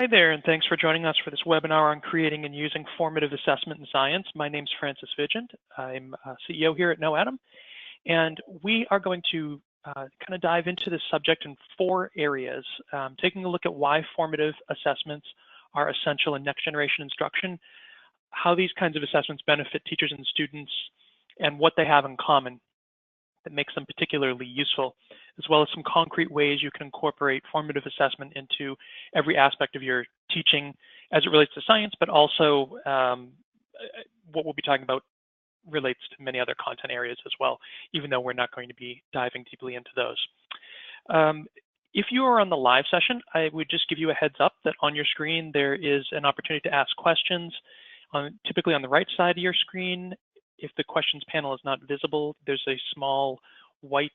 Hi there, and thanks for joining us for this webinar on creating and using formative assessment in science. My name's Francis Vigent. I'm CEO here at KnowAtom, and we are going to kind of dive into this subject in 4 areas, taking a look at why formative assessments are essential in next generation instruction, how these kinds of assessments benefit teachers and students, and what they have in common that makes them particularly useful, as well as some concrete ways you can incorporate formative assessment into every aspect of your teaching as it relates to science, but also what we'll be talking about relates to many other content areas as well, even though we're not going to be diving deeply into those. If you are on the live session, I would just give you a heads up that on your screen there is an opportunity to ask questions. Typically on the right side of your screen, if the questions panel is not visible, there's a small white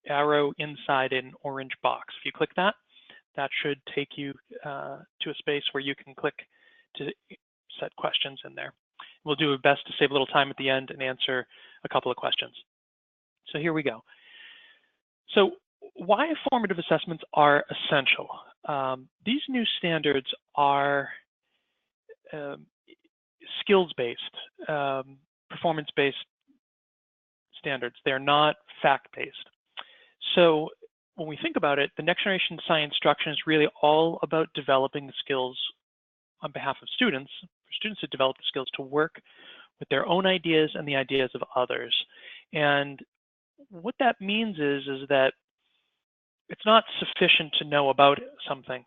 arrow inside an orange box. If you click that, that should take you to a space where you can click to set questions in there. We'll do our best to save a little time at the end and answer a couple of questions. So here we go. So why formative assessments are essential? These new standards are skills-based, performance-based standards. They're not fact-based. So when we think about it, the next generation science instruction is really all about developing the skills on behalf of students, for students to develop the skills to work with their own ideas and the ideas of others. And what that means is that it's not sufficient to know about something.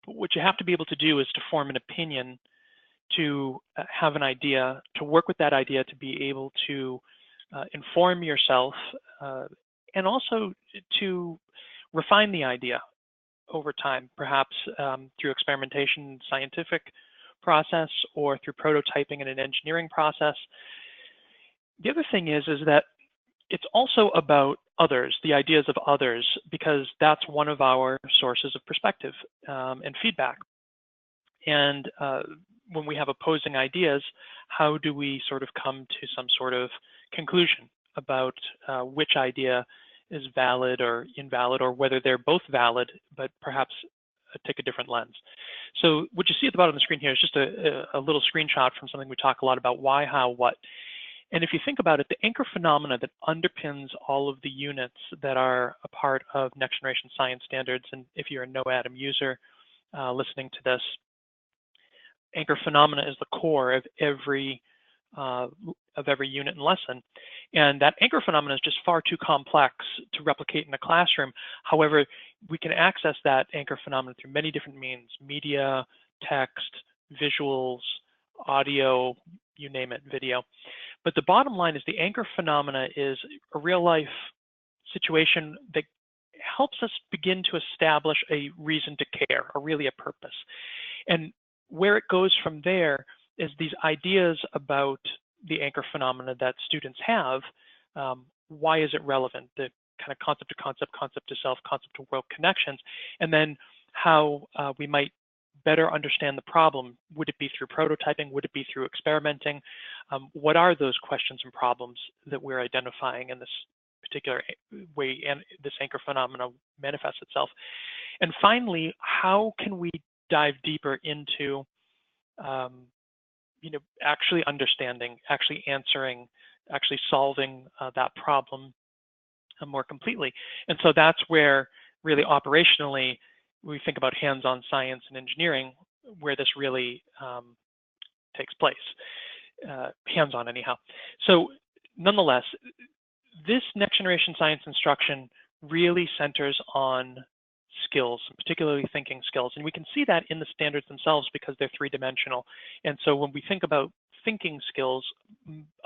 But what you have to be able to do is to form an opinion, to have an idea, to work with that idea, to be able to inform yourself, and also to refine the idea over time, perhaps through experimentation, scientific process, or through prototyping in an engineering process. The other thing is that it's also about others, the ideas of others, because that's one of our sources of perspective and feedback. And when we have opposing ideas, how do we sort of come to some sort of conclusion about which idea is valid or invalid, or whether they're both valid, but perhaps take a different lens. So what you see at the bottom of the screen here is just a little screenshot from something we talk a lot about: why, how, what. And if you think about it, the anchor phenomena that underpins all of the units that are a part of next generation science standards, and if you're a KnowAtom user listening to this, anchor phenomena is the core of every unit and lesson. And that anchor phenomena is just far too complex to replicate in a classroom. However, we can access that anchor phenomena through many different means: media, text, visuals, audio, you name it, video. But the bottom line is the anchor phenomena is a real life situation that helps us begin to establish a reason to care, or really a purpose. And where it goes from there is these ideas about the anchor phenomena that students have. Why is it relevant? The kind of concept to concept, concept to self, concept to world connections, and then how we might better understand the problem. Would it be through prototyping? Would it be through experimenting? What are those questions and problems that we're identifying in this particular way and this anchor phenomena manifests itself? And finally, how can we dive deeper into actually understanding, actually answering, actually solving that problem more completely? And so that's where really operationally we think about hands-on science and engineering, where this really takes place, hands-on anyhow. So nonetheless, this next generation science instruction really centers on skills, particularly thinking skills. And we can see that in the standards themselves because they're 3-dimensional. And so when we think about thinking skills,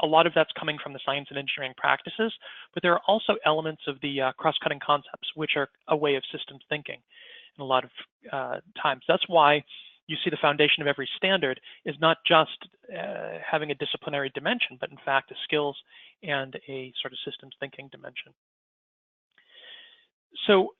a lot of that's coming from the science and engineering practices, but there are also elements of the cross-cutting concepts, which are a way of systems thinking in a lot of times. That's why you see the foundation of every standard is not just having a disciplinary dimension, but in fact a skills and a sort of systems thinking dimension. So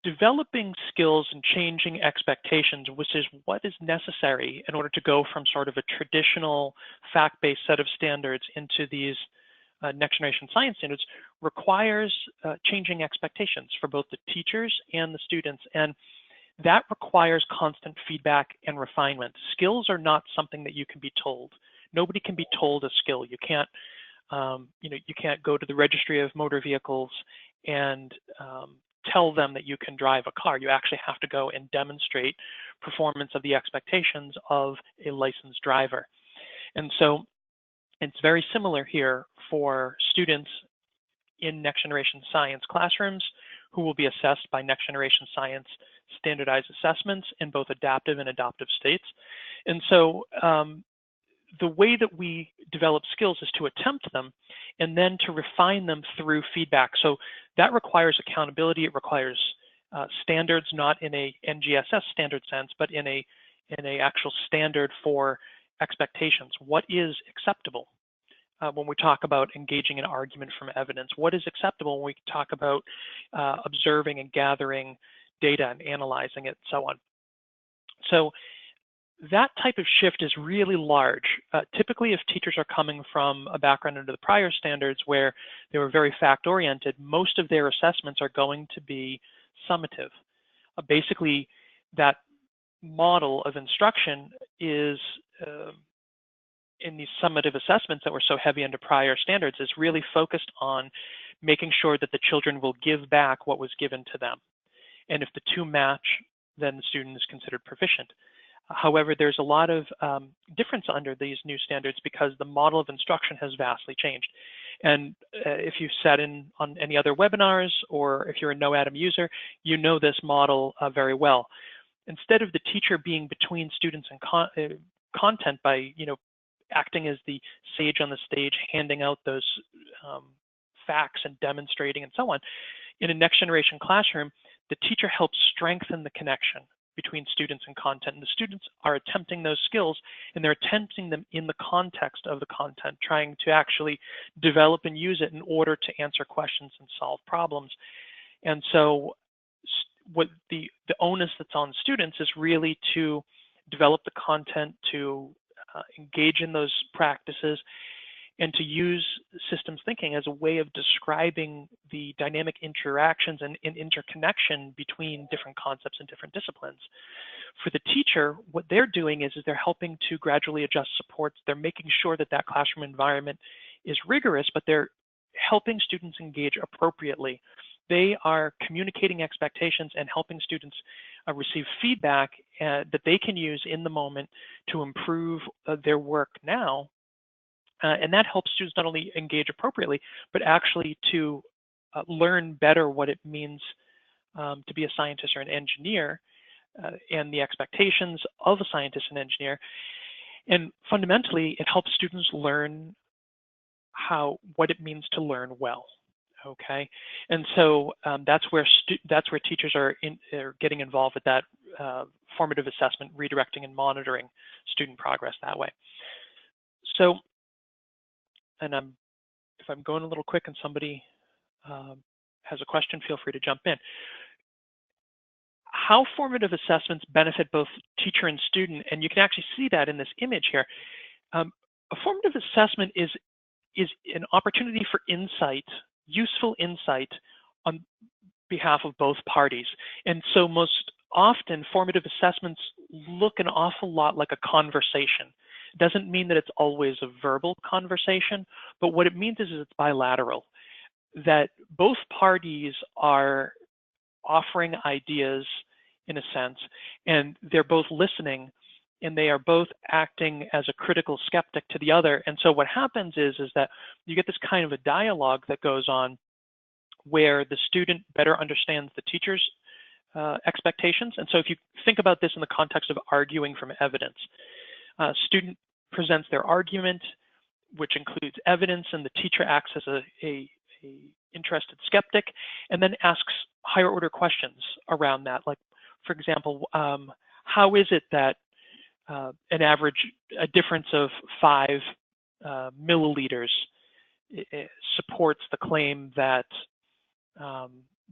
developing skills and changing expectations, which is what is necessary in order to go from sort of a traditional fact-based set of standards into these next generation science standards, requires changing expectations for both the teachers and the students. And that requires constant feedback and refinement. Skills are not something that you can be told. Nobody can be told a skill. You can't, you can't go to the registry of motor vehicles and tell them that you can drive a car. You actually have to go and demonstrate performance of the expectations of a licensed driver. And so it's very similar here for students in next generation science classrooms who will be assessed by next generation science standardized assessments in both adaptive and adoptive states. And so the way that we develop skills is to attempt them and then to refine them through feedback. So that requires accountability. It requires standards, not in a NGSS standard sense, but in a actual standard for expectations. What is acceptable? When we talk about engaging in argument from evidence, what is acceptable when we talk about observing and gathering data and analyzing it, and so on. So that type of shift is really large. Typically, if teachers are coming from a background under the prior standards where they were very fact-oriented, most of their assessments are going to be summative. Basically, that model of instruction is in these summative assessments that were so heavy under prior standards is really focused on making sure that the children will give back what was given to them. And if the two match, then the student is considered proficient. However, there's a lot of difference under these new standards because the model of instruction has vastly changed. And if you've sat in on any other webinars or if you're a KnowAtom user, you know this model very well. Instead of the teacher being between students and content by, acting as the sage on the stage, handing out those facts and demonstrating and so on, in a next generation classroom, the teacher helps strengthen the connection between students and content. And the students are attempting those skills, and they're attempting them in the context of the content, trying to actually develop and use it in order to answer questions and solve problems. And so what the onus that's on students is really to develop the content, to engage in those practices, and to use systems thinking as a way of describing the dynamic interactions and interconnection between different concepts and different disciplines. For the teacher, what they're doing is they're helping to gradually adjust supports. They're making sure that that classroom environment is rigorous, but they're helping students engage appropriately. They are communicating expectations and helping students receive feedback that they can use in the moment to improve their work now. And that helps students not only engage appropriately, but actually to learn better what it means to be a scientist or an engineer and the expectations of a scientist and engineer. And fundamentally, it helps students learn what it means to learn well. Okay, and so that's where teachers are getting involved with that formative assessment, redirecting and monitoring student progress that way. So, and if I'm going a little quick and somebody has a question, feel free to jump in. How formative assessments benefit both teacher and student, and you can actually see that in this image here. A formative assessment is an opportunity for insight, useful insight on behalf of both parties. And so most often formative assessments look an awful lot like a conversation. It doesn't mean that it's always a verbal conversation, but what it means is it's bilateral, that both parties are offering ideas in a sense, and they're both listening, and they are both acting as a critical skeptic to the other. And so what happens is that you get this kind of a dialogue that goes on where the student better understands the teacher's expectations. And so if you think about this in the context of arguing from evidence, student presents their argument, which includes evidence, and the teacher acts as a interested skeptic, and then asks higher order questions around that. Like, for example, how is it that a difference of 5 milliliters supports the claim that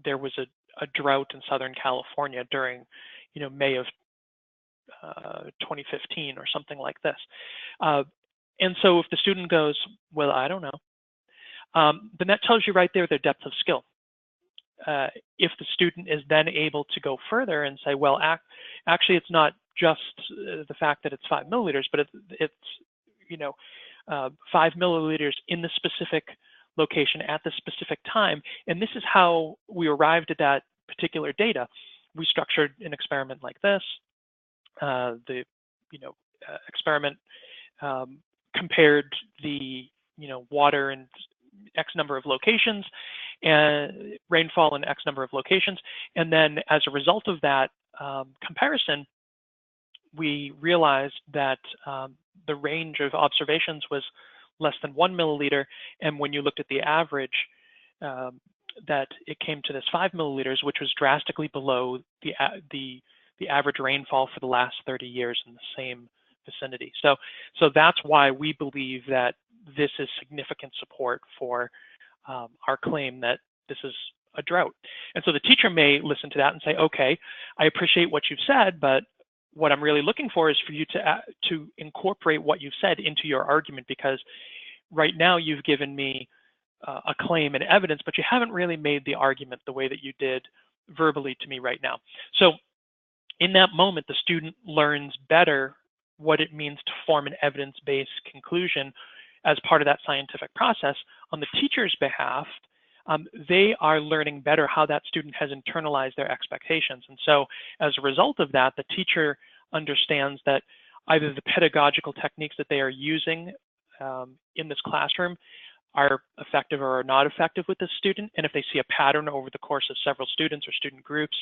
there was a drought in Southern California during, May of 2015 or something like this. And so if the student goes, well, I don't know, then that tells you right there their depth of skill. if the student is then able to go further and say, well, actually, it's not just the fact that it's 5 milliliters, but it's 5 milliliters in the specific location at the specific time. And this is how we arrived at that particular data. We structured an experiment like this. The experiment compared the water in X number of locations and rainfall in X number of locations, and then as a result of that comparison, we realized that the range of observations was less than 1 milliliter, and when you looked at the average, that it came to this 5 milliliters, which was drastically below the average rainfall for the last 30 years in the same vicinity. So that's why we believe that this is significant support for our claim that this is a drought. And so the teacher may listen to that and say, okay, I appreciate what you've said, but what I'm really looking for is for you to incorporate what you've said into your argument, because right now you've given me a claim and evidence, but you haven't really made the argument the way that you did verbally to me right now. So in that moment, the student learns better what it means to form an evidence-based conclusion as part of that scientific process. On the teacher's behalf, they are learning better how that student has internalized their expectations. And so as a result of that, the teacher understands that either the pedagogical techniques that they are using in this classroom are effective or are not effective with this student. And if they see a pattern over the course of several students or student groups,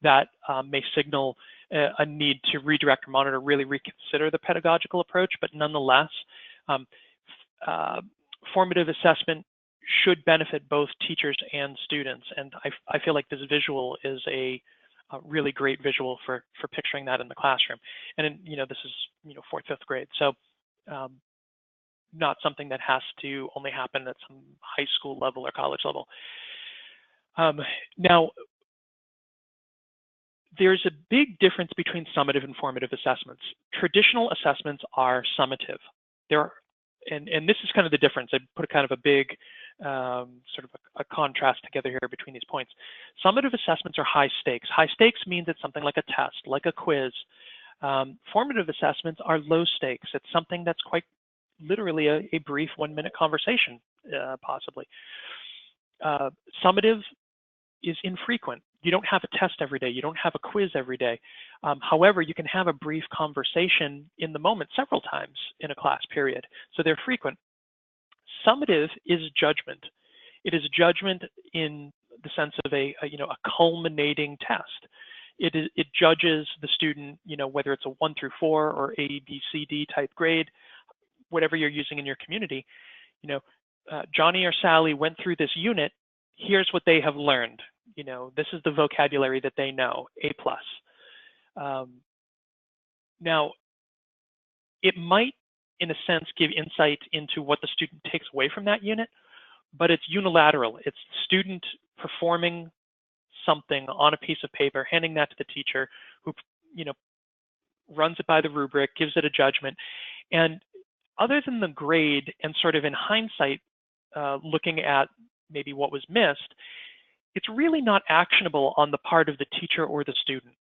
that may signal a need to redirect or monitor, really reconsider the pedagogical approach. But nonetheless, formative assessment should benefit both teachers and students. And I feel like this visual is a really great visual for picturing that in the classroom. And this is 4th, 5th grade. So not something that has to only happen at some high school level or college level. Now, there's a big difference between summative and formative assessments. Traditional assessments are summative. And this is kind of the difference. I put a kind of a big sort of a contrast together here between these points. Summative assessments are high stakes. High stakes means it's something like a test, like a quiz. Formative assessments are low stakes. It's something that's quite literally a brief 1-minute conversation, possibly. Summative is infrequent. You don't have a test every day. You don't have a quiz every day. However, you can have a brief conversation in the moment several times in a class period. So they're frequent. Summative is judgment. It is judgment in the sense of a culminating test. It judges the student, whether it's a 1 through 4 or A, B, C, D type grade, whatever you're using in your community. Johnny or Sally went through this unit. Here's what they have learned. This is the vocabulary that they know, A+. Now, it might, in a sense, give insight into what the student takes away from that unit, but it's unilateral. It's the student performing something on a piece of paper, handing that to the teacher, who, runs it by the rubric, gives it a judgment. And other than the grade and sort of in hindsight, looking at maybe what was missed, it's really not actionable on the part of the teacher or the student.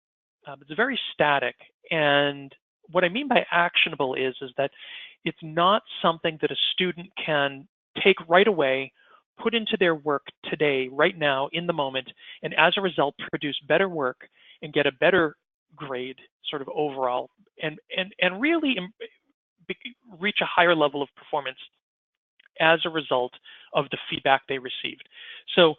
It's very static. And what I mean by actionable is that it's not something that a student can take right away, put into their work today, right now, in the moment, and as a result, produce better work and get a better grade sort of overall, and really reach a higher level of performance as a result of the feedback they received. So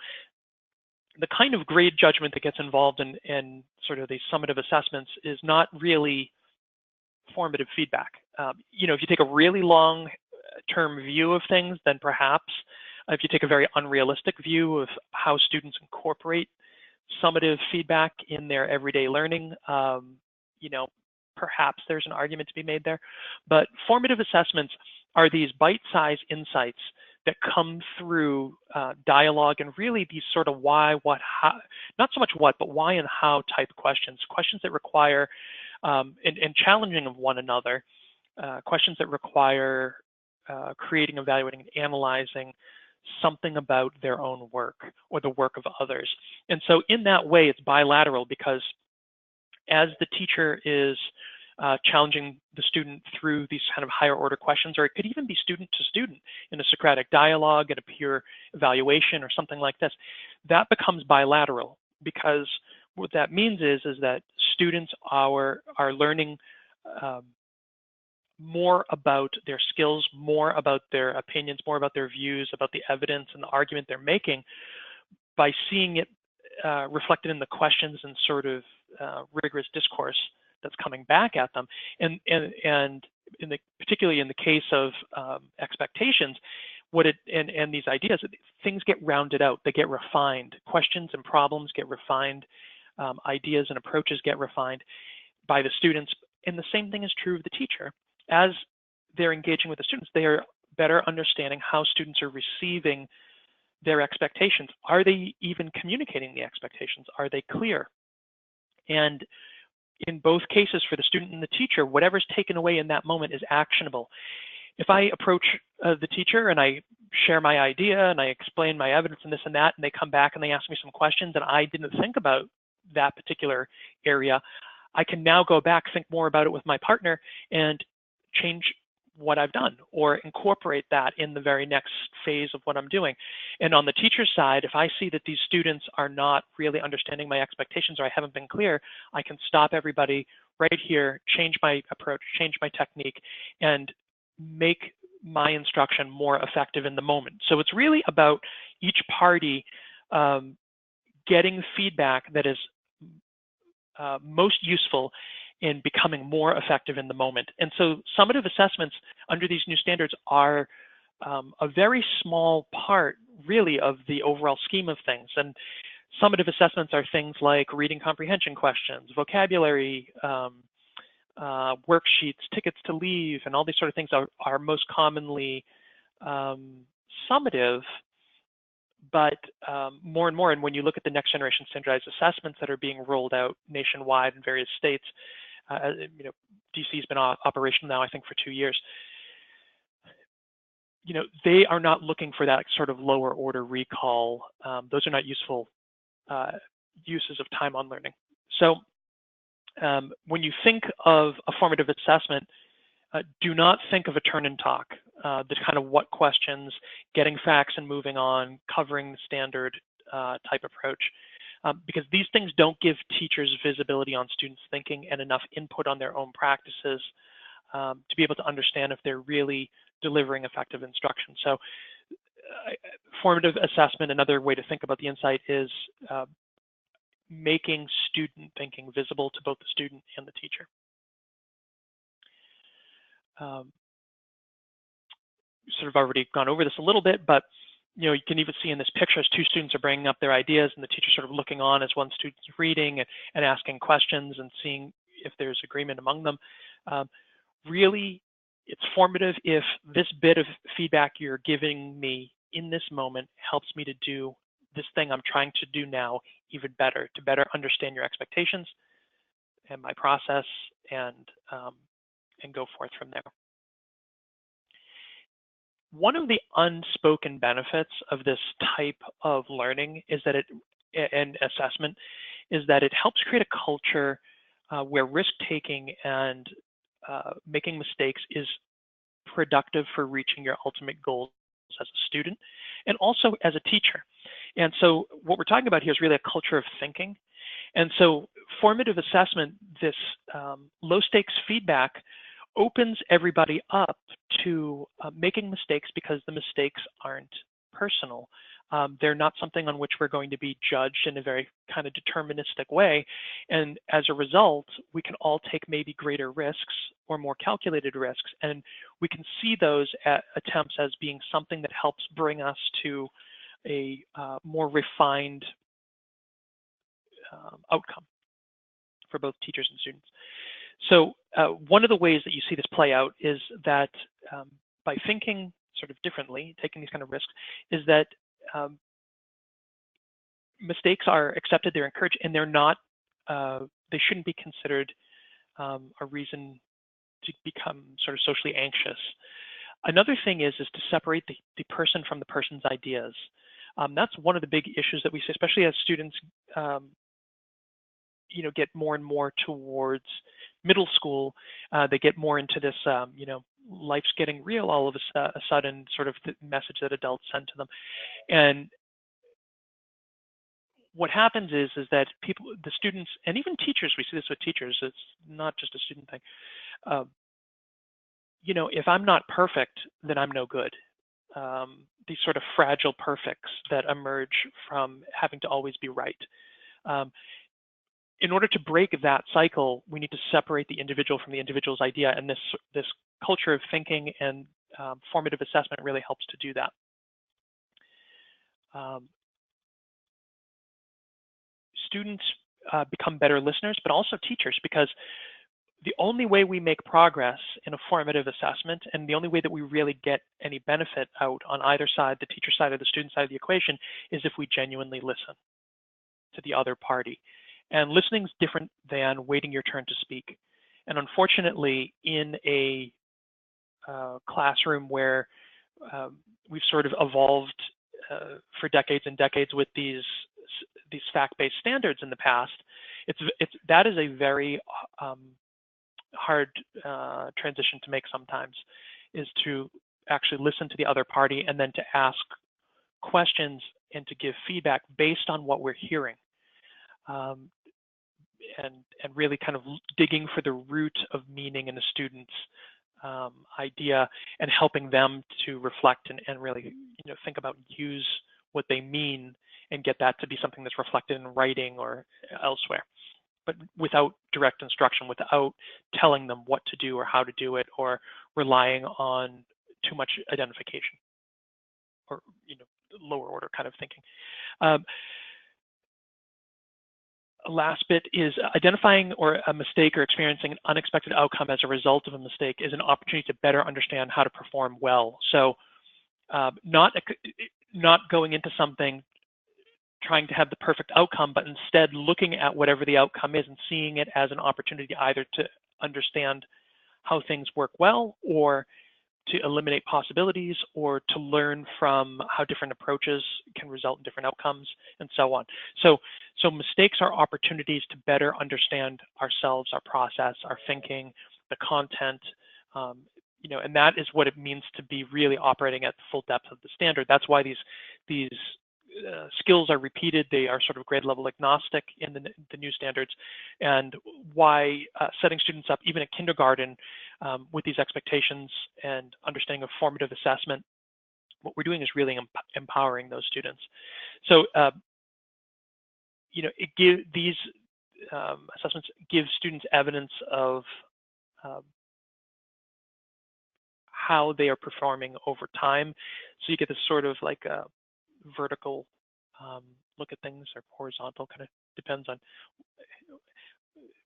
the kind of grade judgment that gets involved in sort of these summative assessments is not really formative feedback. If you take a really long-term view of things, then perhaps. If you take a very unrealistic view of how students incorporate summative feedback in their everyday learning, perhaps there's an argument to be made there. But formative assessments are these bite-sized insights that come through dialogue and really these sort of why, what, how, not so much what, but why and how type questions that require, and challenging of one another, questions that require creating, evaluating, and analyzing something about their own work or the work of others. And so in that way, it's bilateral, because as the teacher is challenging the student through these kind of higher order questions, or it could even be student to student in a Socratic dialogue, at a peer evaluation or something like this, that becomes bilateral, because what that means is that students are learning more about their skills, more about their opinions, more about their views, about the evidence and the argument they're making, by seeing it reflected in the questions and sort of rigorous discourse that's coming back at them. And particularly in the case of expectations, and these ideas, things get rounded out, they get refined. Questions and problems get refined, ideas and approaches get refined by the students. And the same thing is true of the teacher. As they're engaging with the students, they are better understanding how students are receiving their expectations. Are they even communicating the expectations? Are they clear? And in both cases, for the student and the teacher, whatever's taken away in that moment is actionable. If I approach the teacher and I share my idea and I explain my evidence and this and that, and they come back and they ask me some questions and I didn't think about that particular area, I can now go back, think more about it with my partner, and change what I've done, or incorporate that in the very next phase of what I'm doing. And on the teacher's side, if I see that these students are not really understanding my expectations, or I haven't been clear, I can stop everybody right here, change my approach, change my technique, and make my instruction more effective in the moment. So it's really about each party getting feedback that is most useful in becoming more effective in the moment. And so summative assessments under these new standards are a very small part, really, of the overall scheme of things. And summative assessments are things like reading comprehension questions, vocabulary, worksheets, tickets to leave, and all these sort of things are most commonly summative. But more and more, and when you look at the next generation standardized assessments that are being rolled out nationwide in various states, DC's been operational now, I think, for 2 years. They are not looking for that sort of lower order recall. Those are not useful uses of time on learning. So when you think of a formative assessment, do not think of a turn and talk, the kind of what questions, getting facts and moving on, covering the standard type approach, because these things don't give teachers visibility on students' thinking and enough input on their own practices to be able to understand if they're really delivering effective instruction. So formative assessment, another way to think about the insight, is making student thinking visible to both the student and the teacher. Sort of already gone over this a little bit, but you can even see in this picture as two students are bringing up their ideas and the teacher sort of looking on as one student's reading and asking questions and seeing if there's agreement among them. Really, it's formative if this bit of feedback you're giving me in this moment helps me to do this thing I'm trying to do now even better, to better understand your expectations and my process, and go forth from there. One of the unspoken benefits of this type of learning is that and assessment is that it helps create a culture where risk-taking and making mistakes is productive for reaching your ultimate goals as a student and also as a teacher. And so what we're talking about here is really a culture of thinking. And so formative assessment, this low-stakes feedback, opens everybody up to making mistakes, because the mistakes aren't personal. They're not something on which we're going to be judged in a very kind of deterministic way. And as a result, we can all take maybe greater risks or more calculated risks. And we can see those attempts as being something that helps bring us to a more refined outcome for both teachers and students. So one of the ways that you see this play out is that by thinking sort of differently, taking these kind of risks, is that mistakes are accepted, they're encouraged, and they're not, they shouldn't be considered a reason to become sort of socially anxious. Another thing is to separate the person from the person's ideas. That's one of the big issues that we see, especially as students, get more and more towards middle school. They get more into this, life's getting real all of a sudden sort of the message that adults send to them. And what happens is that the students, and even teachers, we see this with teachers, it's not just a student thing. If I'm not perfect, then I'm no good. These sort of fragile perfects that emerge from having to always be right. In order to break that cycle, we need to separate the individual from the individual's idea, and this culture of thinking and formative assessment really helps to do that. Students become better listeners, but also teachers, because the only way we make progress in a formative assessment, and the only way that we really get any benefit out on either side, the teacher side or the student side of the equation, is if we genuinely listen to the other party. And listening is different than waiting your turn to speak. And unfortunately, in a classroom where we've sort of evolved for decades and decades with these fact-based standards in the past, that is a very hard transition to make sometimes, is to actually listen to the other party and then to ask questions and to give feedback based on what we're hearing. And really kind of digging for the root of meaning in a student's idea, and helping them to reflect and really think about and use what they mean and get that to be something that's reflected in writing or elsewhere, but without direct instruction, without telling them what to do or how to do it, or relying on too much identification or lower order kind of thinking. Last bit is identifying a mistake or experiencing an unexpected outcome as a result of a mistake is an opportunity to better understand how to perform well. So not going into something trying to have the perfect outcome, but instead looking at whatever the outcome is and seeing it as an opportunity either to understand how things work well, or to eliminate possibilities, or to learn from how different approaches can result in different outcomes, and so on. So mistakes are opportunities to better understand ourselves, our process, our thinking, the content, and that is what it means to be really operating at the full depth of the standard. That's why these skills are repeated. They are sort of grade level agnostic in the new standards, and why setting students up even at kindergarten with these expectations and understanding of formative assessment, what we're doing is really empowering those students. So these assessments give students evidence of how they are performing over time. So you get this sort of like a vertical look at things, or horizontal, kind of depends on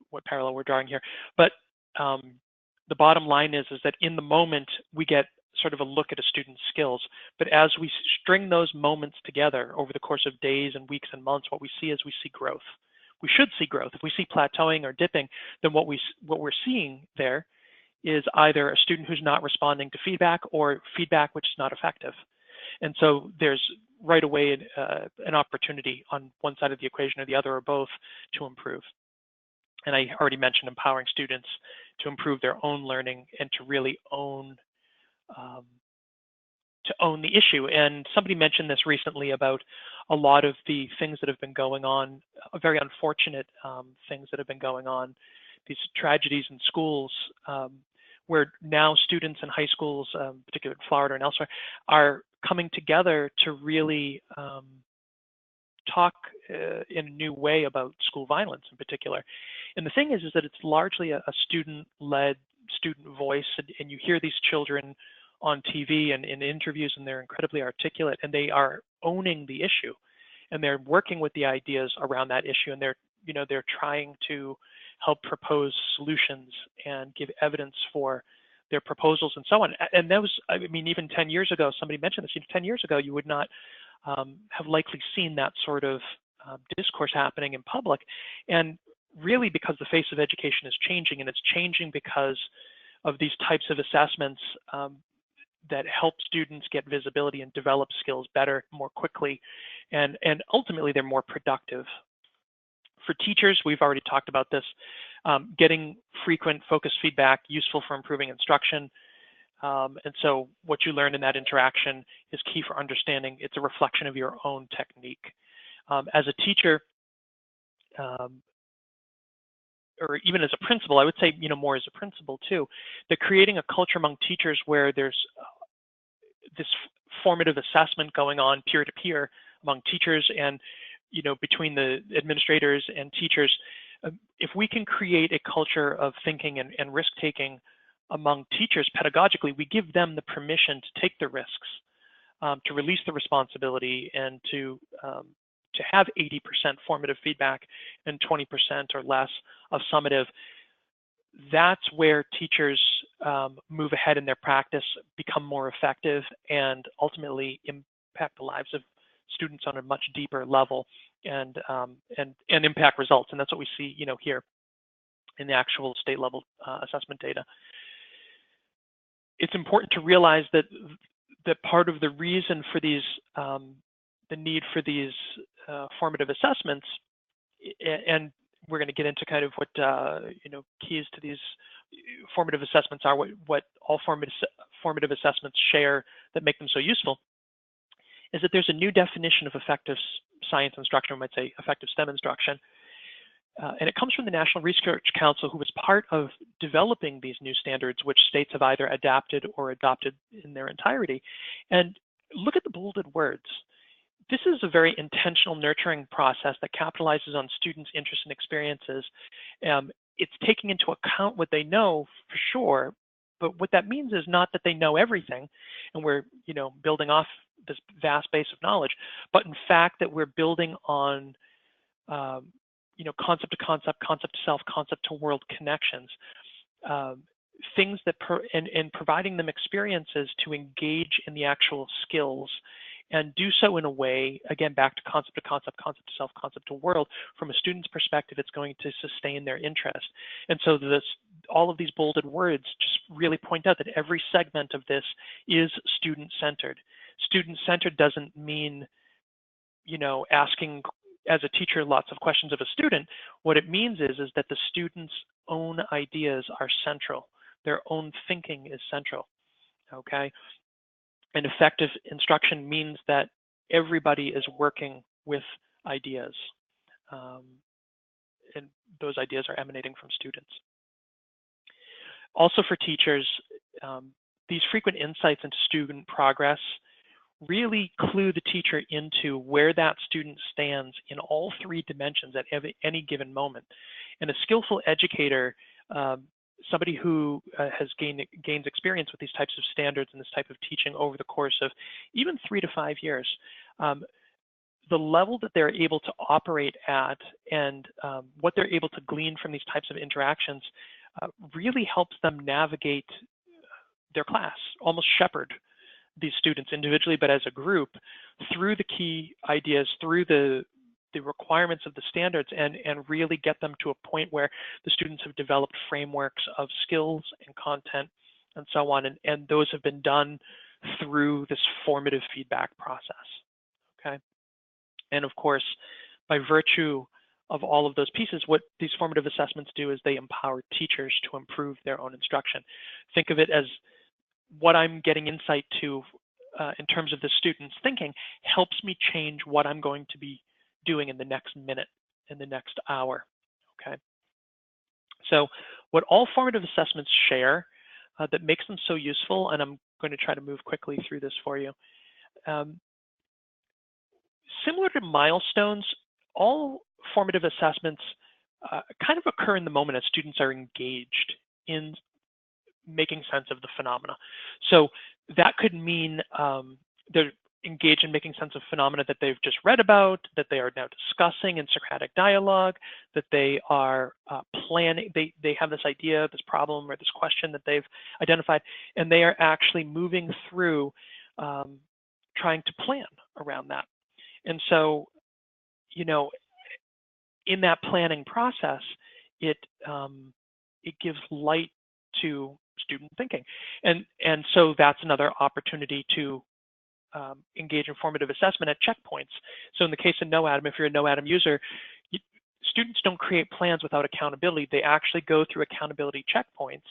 what parallel we're drawing here. But the bottom line is that in the moment we get sort of a look at a student's skills, but as we string those moments together over the course of days and weeks and months, what we see is we see growth. We should see growth. If we see plateauing or dipping, then what we're seeing there is either a student who's not responding to feedback, or feedback which is not effective. And so there's right away an opportunity on one side of the equation or the other, or both, to improve. And I already mentioned empowering students to improve their own learning and to really own the issue. And somebody mentioned this recently about a lot of the things that have been going on, very unfortunate things that have been going on, these tragedies in schools, where now students in high schools, particularly in Florida and elsewhere, are coming together to really talk in a new way about school violence in particular. And the thing is that it's largely a student-led, student voice, and you hear these children on TV and in interviews, and they're incredibly articulate, and they are owning the issue, and they're working with the ideas around that issue, and they're trying to help propose solutions and give evidence for their proposals and so on. And that was, I mean, even 10 years ago, somebody mentioned this, 10 years ago, you would not have likely seen that sort of discourse happening in public. And really because the face of education is changing, and it's changing because of these types of assessments that help students get visibility and develop skills better, more quickly, and ultimately they're more productive. For teachers, we've already talked about this, getting frequent focused feedback, useful for improving instruction. And so what you learn in that interaction is key for understanding. It's a reflection of your own technique. As a teacher, or even as a principal, I would say, more as a principal too, that creating a culture among teachers where there's this formative assessment going on peer-to-peer among teachers and, between the administrators and teachers, if we can create a culture of thinking and risk-taking among teachers pedagogically, we give them the permission to take the risks, to release the responsibility, and to have 80% formative feedback and 20% or less of summative. That's where teachers move ahead in their practice, become more effective, and ultimately impact the lives of students on a much deeper level, and impact results. And that's what we see, here in the actual state level assessment data. It's important to realize that part of the reason for these, the need for these formative assessments, and we're going to get into kind of what keys to these formative assessments are, what all formative assessments share that make them so useful, is that there's a new definition of effective science instruction, we might say effective STEM instruction. And it comes from the National Research Council, who was part of developing these new standards, which states have either adapted or adopted in their entirety. And look at the bolded words. This is a very intentional nurturing process that capitalizes on students' interests and experiences. It's taking into account what they know for sure, but what that means is not that they know everything and we're building off this vast base of knowledge, but in fact that we're building on concept to concept, concept to self, concept to world connections, things that and providing them experiences to engage in the actual skills, and do so in a way, again, back to concept to concept, concept to self, concept to world. From a student's perspective, it's going to sustain their interest. And so all of these bolded words just really point out that every segment of this is student-centered. Student-centered doesn't mean, asking, as a teacher, lots of questions of a student. What it means is that the student's own ideas are central. Their own thinking is central, okay? And effective instruction means that everybody is working with ideas, and those ideas are emanating from students. Also for teachers, these frequent insights into student progress really clue the teacher into where that student stands in all three dimensions at any given moment. And a skillful educator, somebody who gains experience with these types of standards and this type of teaching over the course of even 3 to 5 years, the level that they're able to operate at and what they're able to glean from these types of interactions really helps them navigate their class, almost shepherd these students individually, but as a group, through the key ideas, through the requirements of the standards, and really get them to a point where the students have developed frameworks of skills and content and so on. And those have been done through this formative feedback process, okay? And of course, by virtue of all of those pieces, what these formative assessments do is they empower teachers to improve their own instruction. Think of it as what I'm getting insight to in terms of the student's thinking helps me change what I'm going to be doing in the next minute, in the next hour, okay? So what all formative assessments share that makes them so useful, and I'm going to try to move quickly through this for you. Similar to milestones, all formative assessments kind of occur in the moment as students are engaged in making sense of the phenomena. So that could mean they're engaged in making sense of phenomena that they've just read about, that they are now discussing in Socratic dialogue, that they are planning, they have this idea, this problem, or this question that they've identified, and they are actually moving through trying to plan around that. And so, in that planning process, it gives light to student thinking. And so that's another opportunity to engage in formative assessment at checkpoints. So in the case of KnowAtom, if you're a KnowAtom user, students don't create plans without accountability. They actually go through accountability checkpoints.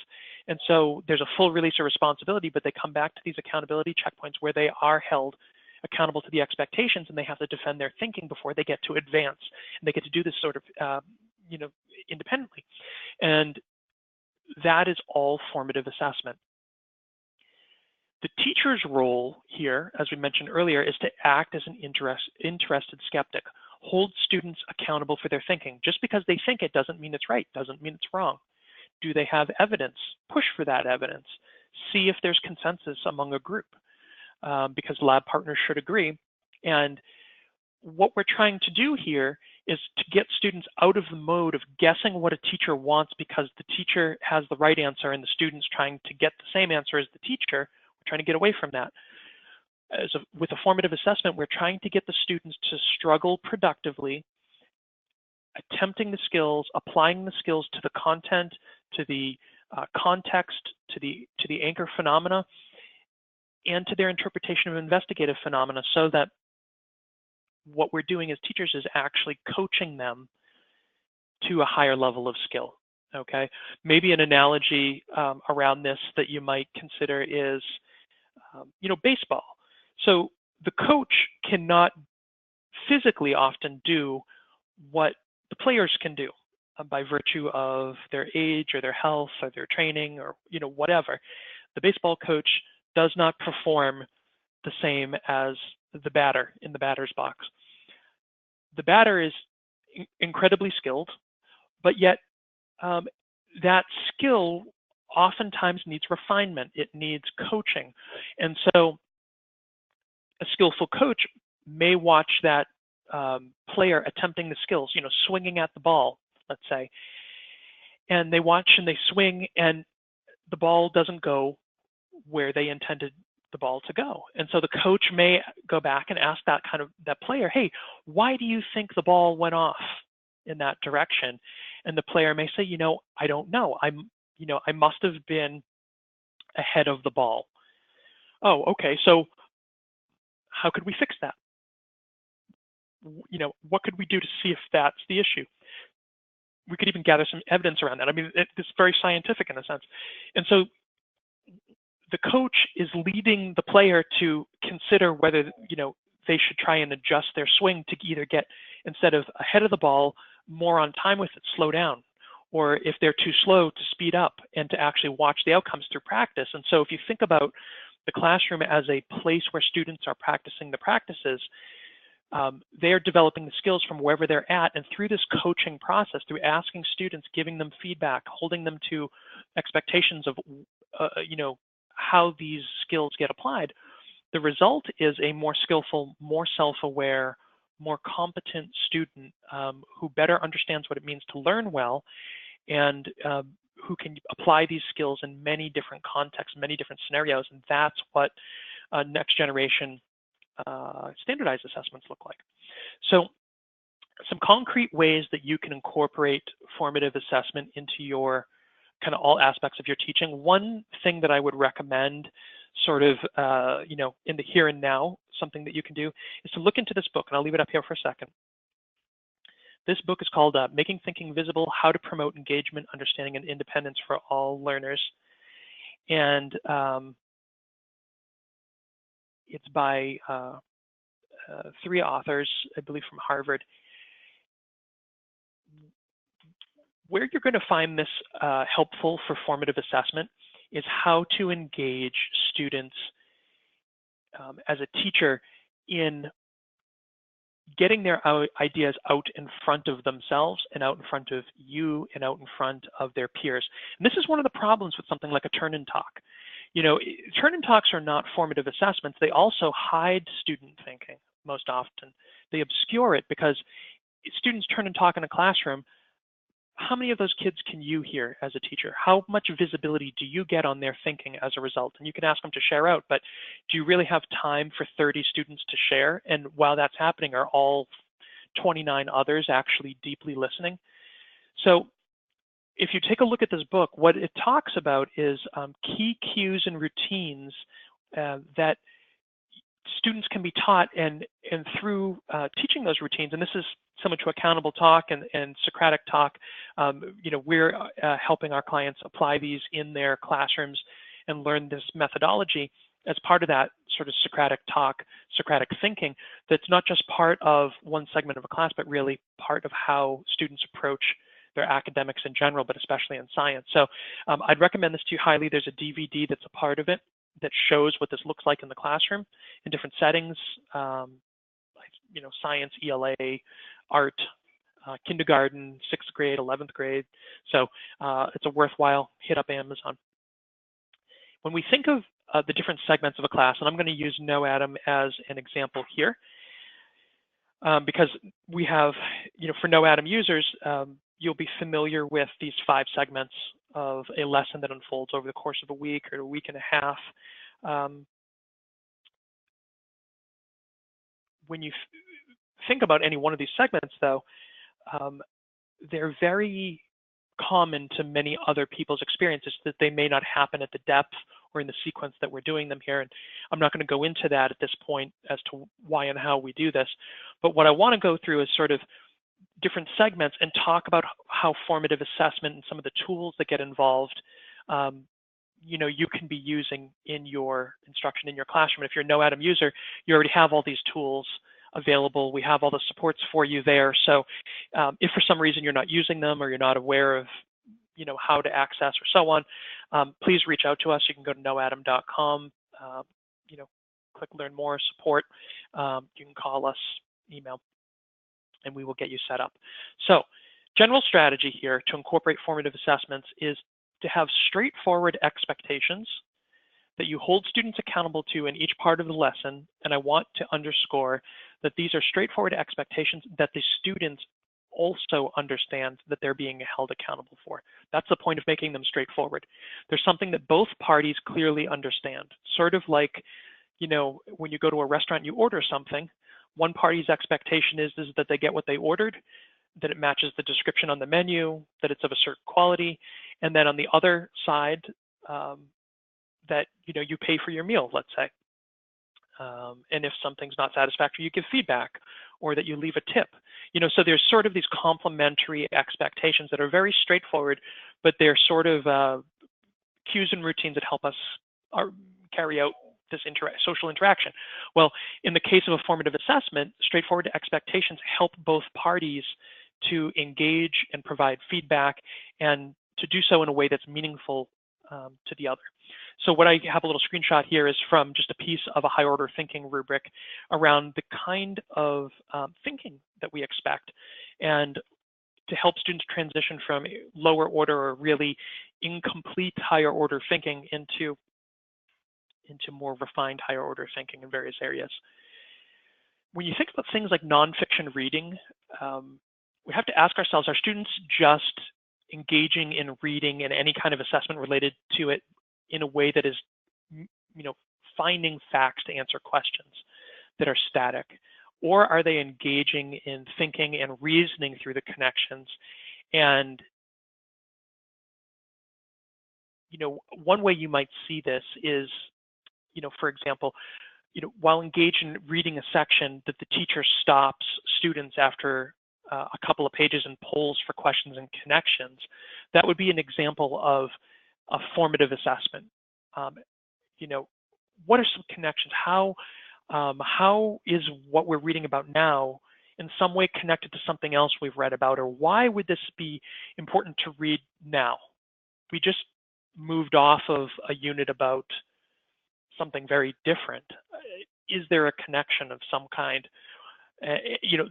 And so there's a full release of responsibility, but they come back to these accountability checkpoints where they are held accountable to the expectations, and they have to defend their thinking before they get to advance. And they get to do this sort of, independently. And that is all formative assessment. The teacher's role here, as we mentioned earlier, is to act as an interested skeptic. Hold students accountable for their thinking. Just because they think it doesn't mean it's right, doesn't mean it's wrong. Do they have evidence? Push for that evidence. See if there's consensus among a group, because lab partners should agree. And what we're trying to do here is to get students out of the mode of guessing what a teacher wants because the teacher has the right answer and the student's trying to get the same answer as the teacher. We're trying to get away from that. With a formative assessment, we're trying to get the students to struggle productively, attempting the skills, applying the skills to the content, to the context, to the anchor phenomena, and to their interpretation of investigative phenomena, so that what we're doing as teachers is actually coaching them to a higher level of skill. Okay, maybe an analogy around this that you might consider is, baseball. So the coach cannot physically often do what the players can do by virtue of their age or their health or their training or whatever. The baseball coach does not perform the same as the batter in the batter's box. The batter is incredibly skilled, but yet that skill oftentimes needs refinement. It needs coaching. And so a skillful coach may watch that player attempting the skills, swinging at the ball, let's say, and they watch and they swing and the ball doesn't go where they intended the ball to go. And so the coach may go back and ask that player, hey, why do you think the ball went off in that direction? And the player may say, I don't know. I must have been ahead of the ball. Oh, okay. So how could we fix that? What could we do to see if that's the issue? We could even gather some evidence around that. I mean, it's very scientific in a sense. And so the coach is leading the player to consider whether, they should try and adjust their swing to either get, instead of ahead of the ball, more on time with it, slow down, or if they're too slow, to speed up and to actually watch the outcomes through practice. And so if you think about the classroom as a place where students are practicing the practices, they're developing the skills from wherever they're at, and through this coaching process, through asking students, giving them feedback, holding them to expectations of, how these skills get applied, the result is a more skillful, more self-aware, more competent student who better understands what it means to learn well, and who can apply these skills in many different contexts, many different scenarios, and that's what next generation standardized assessments look like. So some concrete ways that you can incorporate formative assessment into your all aspects of your teaching. One thing that I would recommend sort of, in the here and now, something that you can do is to look into this book, and I'll leave it up here for a second. This book is called Making Thinking Visible, How to Promote Engagement, Understanding, and Independence for All Learners. And it's by 3 authors, I believe from Harvard. Where you're going to find this helpful for formative assessment is how to engage students as a teacher in getting their ideas out in front of themselves and out in front of you and out in front of their peers. And this is one of the problems with something like a turn-in talk. Turn-in talks are not formative assessments. They also hide student thinking most often. They obscure it because students turn-in talk in a classroom. How many of those kids can you hear as a teacher? How much visibility do you get on their thinking as a result? And you can ask them to share out, but do you really have time for 30 students to share? And while that's happening, are all 29 others actually deeply listening? So if you take a look at this book, what it talks about is key cues and routines that students can be taught, and through teaching those routines, and this is similar to accountable talk and Socratic talk, we're helping our clients apply these in their classrooms and learn this methodology as part of that sort of Socratic talk, Socratic thinking, that's not just part of one segment of a class, but really part of how students approach their academics in general, but especially in science. So I'd recommend this to you highly. There's a DVD that's a part of it that shows what this looks like in the classroom in different settings, science, ELA, art, kindergarten, 6th grade, 11th grade. So it's a worthwhile hit up Amazon. When we think of the different segments of a class, and I'm going to use KnowAtom as an example here, because we have, for KnowAtom users, you'll be familiar with these 5 segments of a lesson that unfolds over the course of a week or a week and a half. When you think about any one of these segments, though, they're very common to many other people's experiences, that they may not happen at the depth or in the sequence that we're doing them here. And I'm not going to go into that at this point as to why and how we do this. But what I want to go through is sort of different segments and talk about how formative assessment and some of the tools that get involved, you can be using in your instruction in your classroom. And if you're a KnowAtom user, you already have all these tools available. We have all the supports for you there. So if for some reason you're not using them or you're not aware of how to access or so on, please reach out to us. You can go to KnowAtom.com, click learn more, support. You can call us, email, and we will get you set up. So general strategy here to incorporate formative assessments is to have straightforward expectations that you hold students accountable to in each part of the lesson. And I want to underscore that these are straightforward expectations that the students also understand that they're being held accountable for. That's the point of making them straightforward. There's something that both parties clearly understand. Sort of like, when you go to a restaurant, you order something, one party's expectation is that they get what they ordered, that it matches the description on the menu, that it's of a certain quality, and then on the other side, that you pay for your meal, let's say. And if something's not satisfactory, you give feedback, or that you leave a tip. So there's sort of these complementary expectations that are very straightforward, but they're sort of cues and routines that help us carry out this social interaction. Well, in the case of a formative assessment, straightforward expectations help both parties to engage and provide feedback, and to do so in a way that's meaningful to the other. So what I have a little screenshot here is from just a piece of a high order thinking rubric around the kind of thinking that we expect, and to help students transition from lower order or really incomplete higher order thinking into more refined higher order thinking in various areas. When you think about things like nonfiction reading, we have to ask ourselves, are students just engaging in reading and any kind of assessment related to it in a way that is, finding facts to answer questions that are static? Or are they engaging in thinking and reasoning through the connections? And, one way you might see this is, for example, while engaged in reading a section, that the teacher stops students after a couple of pages and polls for questions and connections. That would be an example of a formative assessment. What are some connections? How is what we're reading about now in some way connected to something else we've read about? Or why would this be important to read now? We just moved off of a unit about something very different. Is there a connection of some kind?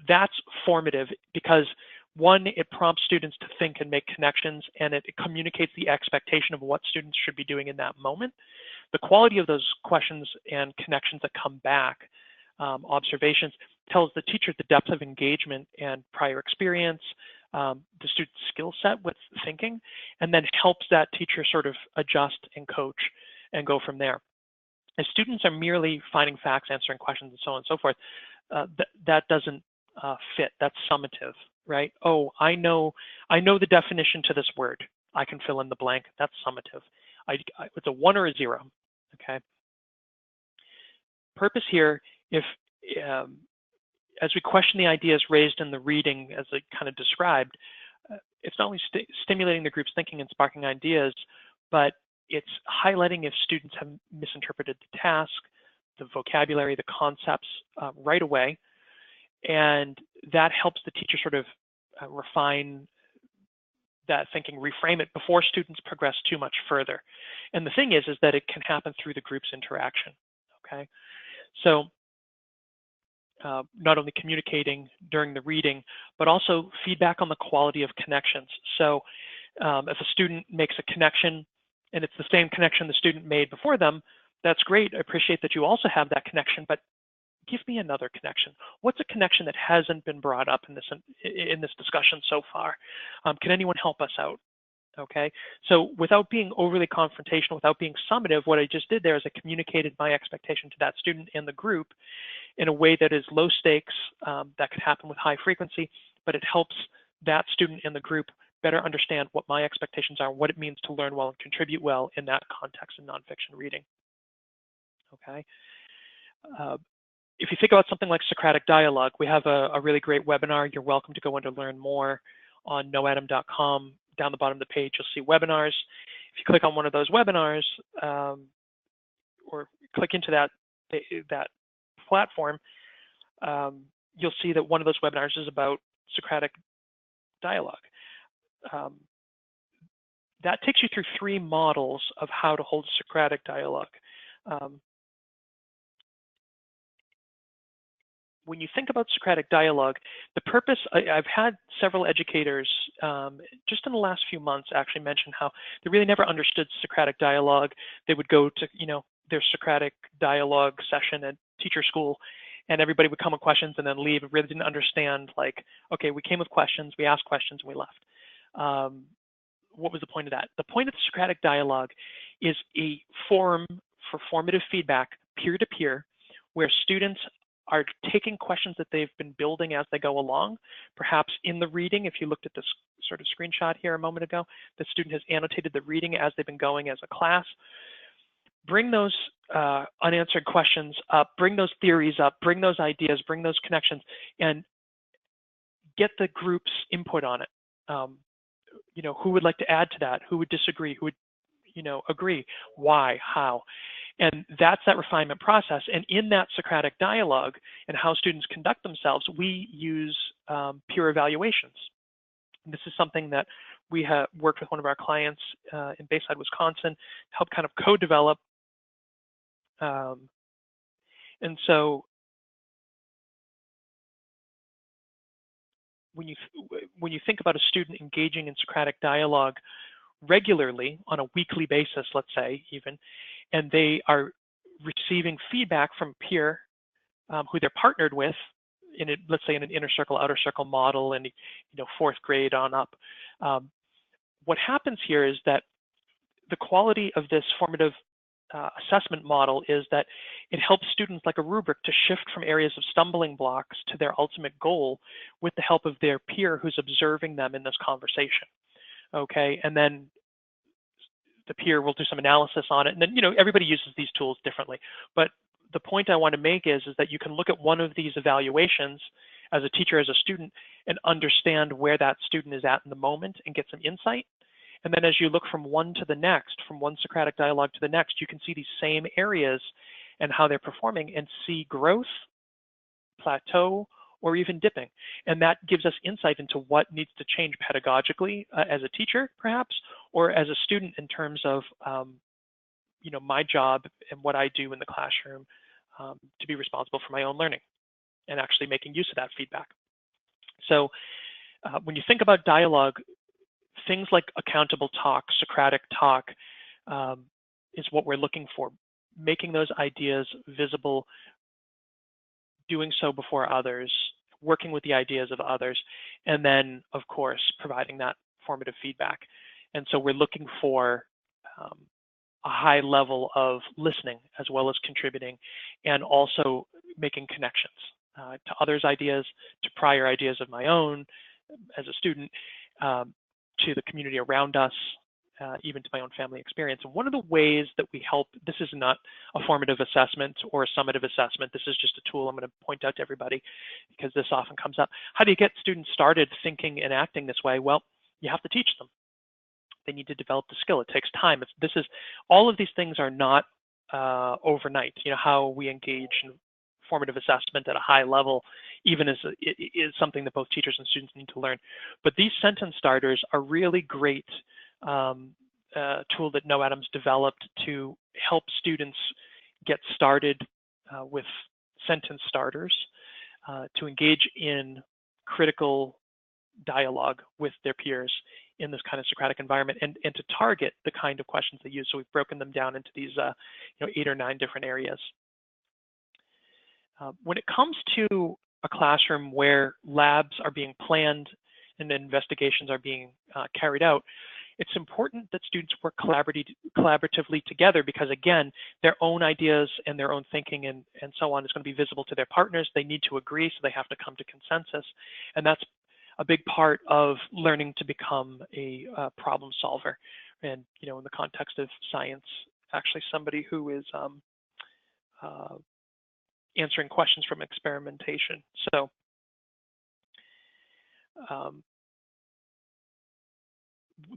That's formative because, one, it prompts students to think and make connections, and it communicates the expectation of what students should be doing in that moment. The quality of those questions and connections that come back, observations, tells the teacher the depth of engagement and prior experience, the student's skill set with thinking, and then helps that teacher sort of adjust and coach and go from there. If students are merely finding facts, answering questions, and so on and so forth, that doesn't fit. That's summative, right? Oh, I know the definition to this word. I can fill in the blank. That's summative. It's a 1 or a 0, okay? Purpose here, if as we question the ideas raised in the reading, as I kind of described, it's not only stimulating the group's thinking and sparking ideas, but it's highlighting if students have misinterpreted the task, the vocabulary, the concepts right away. And that helps the teacher sort of refine that thinking, reframe it before students progress too much further. And the thing is that it can happen through the group's interaction, okay? So not only communicating during the reading, but also feedback on the quality of connections. So if a student makes a connection and it's the same connection the student made before them, that's great. I appreciate that you also have that connection, but give me another connection. What's a connection that hasn't been brought up in this discussion so far? Can anyone help us out? Okay, so without being overly confrontational, without being summative, what I just did there is I communicated my expectation to that student and the group in a way that is low stakes, that could happen with high frequency, but it helps that student and the group better understand what my expectations are, what it means to learn well and contribute well in that context of nonfiction reading. Okay. If you think about something like Socratic dialogue, we have a really great webinar. You're welcome to go in to learn more on KnowAtom.com. Down the bottom of the page, you'll see webinars. If you click on one of those webinars or click into that platform, you'll see that one of those webinars is about Socratic dialogue. That takes you through 3 models of how to hold Socratic dialogue. When you think about Socratic dialogue, the purpose, I've had several educators just in the last few months actually mention how they really never understood Socratic dialogue. They would go to, their Socratic dialogue session at teacher school, and everybody would come with questions and then leave and really didn't understand, like, okay, we came with questions, we asked questions, and we left. What was the point of that? The point of the Socratic dialogue is a forum for formative feedback, peer-to-peer, where students are taking questions that they've been building as they go along. Perhaps in the reading, if you looked at this sort of screenshot here a moment ago, the student has annotated the reading as they've been going as a class. Bring those unanswered questions up, bring those theories up, bring those ideas, bring those connections, and get the group's input on it. Who would like to add to that? Who would disagree? Who would, agree? Why? How? And that's that refinement process. And in that Socratic dialogue and how students conduct themselves, we use peer evaluations. And this is something that we have worked with one of our clients in Bayside, Wisconsin, to help kind of co-develop. And so when you think about a student engaging in Socratic dialogue regularly on a weekly basis, let's say even, and they are receiving feedback from peer who they're partnered with, let's say in an inner circle, outer circle model, and 4th grade on up. What happens here is that the quality of this formative assessment model is that it helps students, like a rubric, to shift from areas of stumbling blocks to their ultimate goal with the help of their peer who's observing them in this conversation. Okay, and then the peer will do some analysis on it, and then everybody uses these tools differently. But the point I want to make is that you can look at one of these evaluations as a teacher, as a student, and understand where that student is at in the moment and get some insight. And then as you look from one to the next, from one Socratic dialogue to the next, you can see these same areas and how they're performing and see growth, plateau, or even dipping. And that gives us insight into what needs to change pedagogically as a teacher, perhaps, or as a student in terms of my job and what I do in the classroom to be responsible for my own learning and actually making use of that feedback. So when you think about dialogue, things like accountable talk, Socratic talk is what we're looking for, making those ideas visible, doing so before others, working with the ideas of others, and then, of course, providing that formative feedback. And so we're looking for a high level of listening as well as contributing, and also making connections to others' ideas, to prior ideas of my own as a student, to the community around us, even to my own family experience. And one of the ways that we help, this is not a formative assessment or a summative assessment, this is just a tool I'm going to point out to everybody because this often comes up. How do you get students started thinking and acting this way? Well, you have to teach them. They need to develop the skill. It takes time. All of these things are not overnight. You know, how we engage in formative assessment at a high level, even is something that both teachers and students need to learn. But these sentence starters are really great tool that KnowAtom's developed to help students get started with sentence starters, to engage in critical dialogue with their peers in this kind of Socratic environment, and to target the kind of questions they use. So we've broken them down into these 8 or 9 different areas. When it comes to a classroom where labs are being planned and investigations are being carried out, it's important that students work collaboratively together because, again, their own ideas and their own thinking and so on is going to be visible to their partners. They need to agree, so they have to come to consensus. And that's a big part of learning to become a problem solver. And, you know, in the context of science, actually somebody who is answering questions from experimentation. So